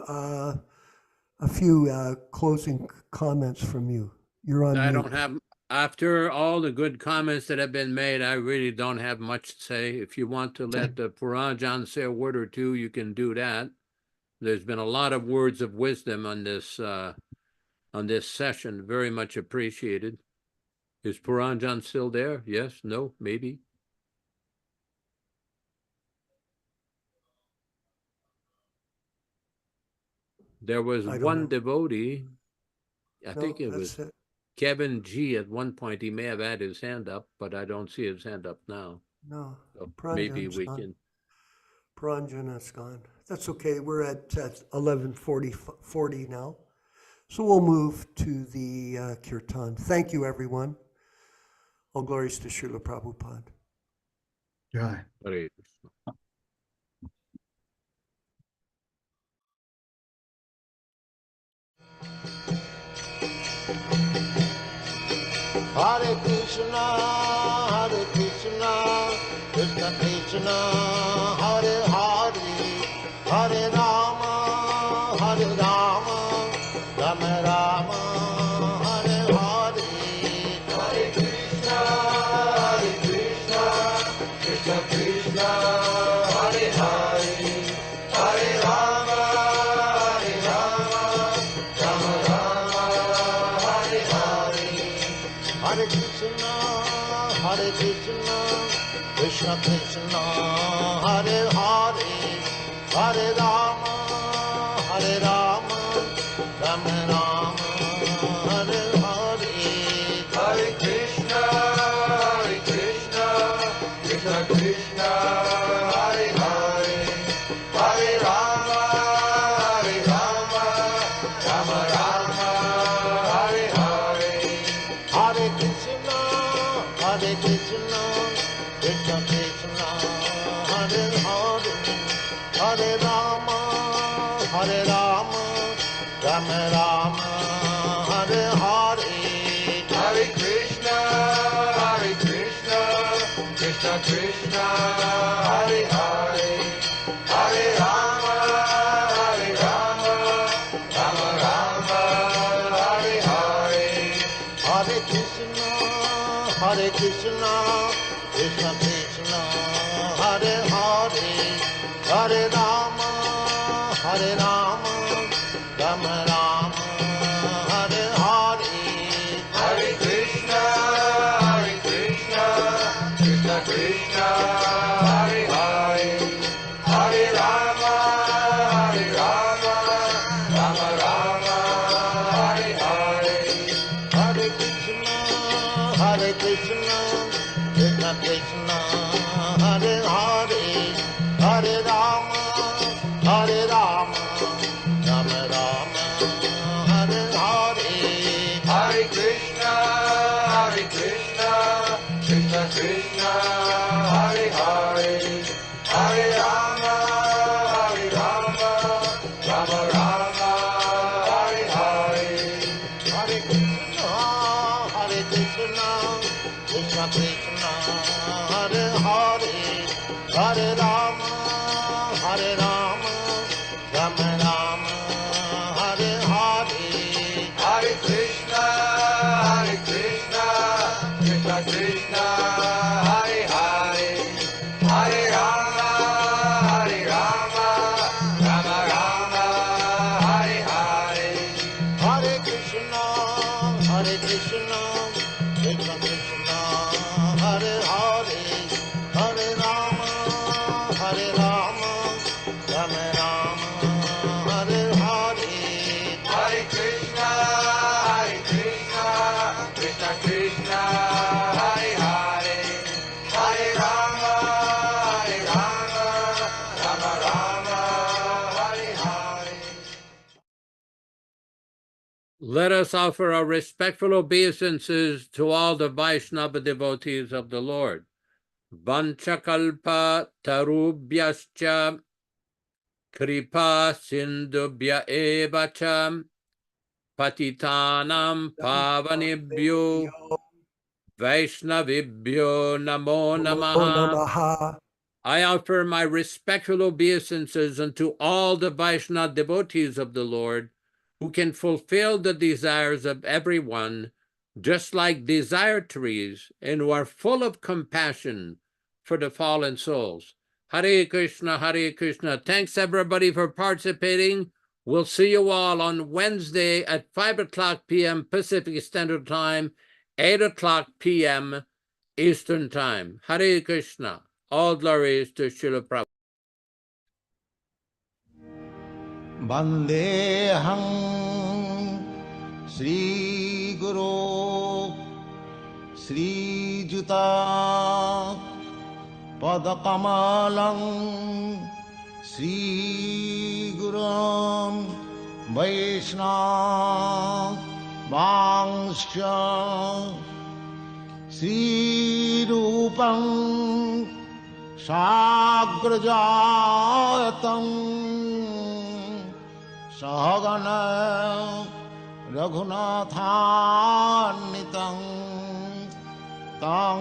a few closing comments from you. You're on I mute. don't have, after all the good comments that have been made, I really don't have much to say. If you want to let the Puranjan say a word or two, you can do that. There's been a lot of words of wisdom on this session. Very much appreciated. Is Puranjan still there? Yes, no, maybe. There was I don't one know. devotee, I No, think it that's was it. Kevin G. At one point, he may have had his hand up, but I don't see his hand up now. No, So maybe Puranjan's we gone. can. Puranjana's gone. That's okay. We're at 11:40 now. So we'll move to the kirtan. Thank you, everyone. All glories to Srila Prabhupada. Jai. Hare Krishna, Krishna Krishna, Hare Hare, Hare Rama, Rama Rama, Hare Hare, Hare Krishna, Krishna Krishna, Hare Hare, Hare Rama, Rama Rama, Hare Hare. Hare Krishna, Krishna Krishna, Hare Hare, Hare Rama, Rama Rama, Hare Hare. Hare Krishna, Krishna Krishna, Hare Hare, Hare Rama, Rama Rama, Hare Hare. Hare Krishna, Krishna Krishna, Hare Hare, Hare Rama, Rama Rama, Hare Hare. Hare Krishna, Krishna Krishna, Hare Hare, Hare Rama, Rama Rama, Hare Hare. Hare Krishna, Krishna Krishna, Hare Hare, Hare Rama, Rama Rama, Hare Hare. Hare Krishna, Krishna Krishna, Hare Hare, Hare Rama, Rama Rama, Hare Hare. Hare Krishna, Krishna Krishna, Hare Hare, Hare Rama, Ram Ram, Hare Hare, Hare Krishna, Krishna Krishna, Hare Hare, Hare Rama, Rama Rama, Hare Hare, Hare Krishna, Krishna Krishna, Hare Hare, Hare Rama, Rama Rama, Hare Hare, Hare Krishna, Krishna Krishna, Hare Hare, Hare Rama, Rama Rama, Hare Hare, Hare Krishna, Krishna Krishna, Hare Hare, Hare Rama, Rama Rama, Hare Hare, Hare Krishna, Krishna Krishna, Hare Hare, Hare Rama, Rama Rama, Hare Hare. Let us offer our respectful obeisances to all the Vaishnava devotees of the Lord. Vanchakalpa tarubhyascha kripa sindubhya evacha patitanam pavanebhyo Vaishnavibhyo namo namaha. I offer my respectful obeisances unto all the Vaishnava devotees of the Lord, who can fulfill the desires of everyone, just like desire trees, and who are full of compassion for the fallen souls. Hare Krishna, Hare Krishna. Thanks everybody for participating. We'll see you all on Wednesday at 5:00 p.m. Pacific Standard Time, 8:00 p.m. Eastern Time. Hare Krishna. All glories to Srila Prabhupada. Vandeham Sri Guru Sri Juta Padakamalam Sri Gurum Vaishnava Vangsha Sri Rupam Sagrajatam Sahagana Raghunathannitam Tam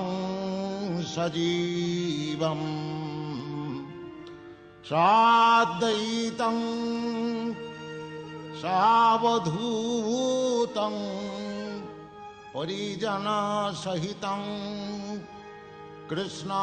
Sajivam Sadaitam Savadhutam Parijana Sahitam Krishna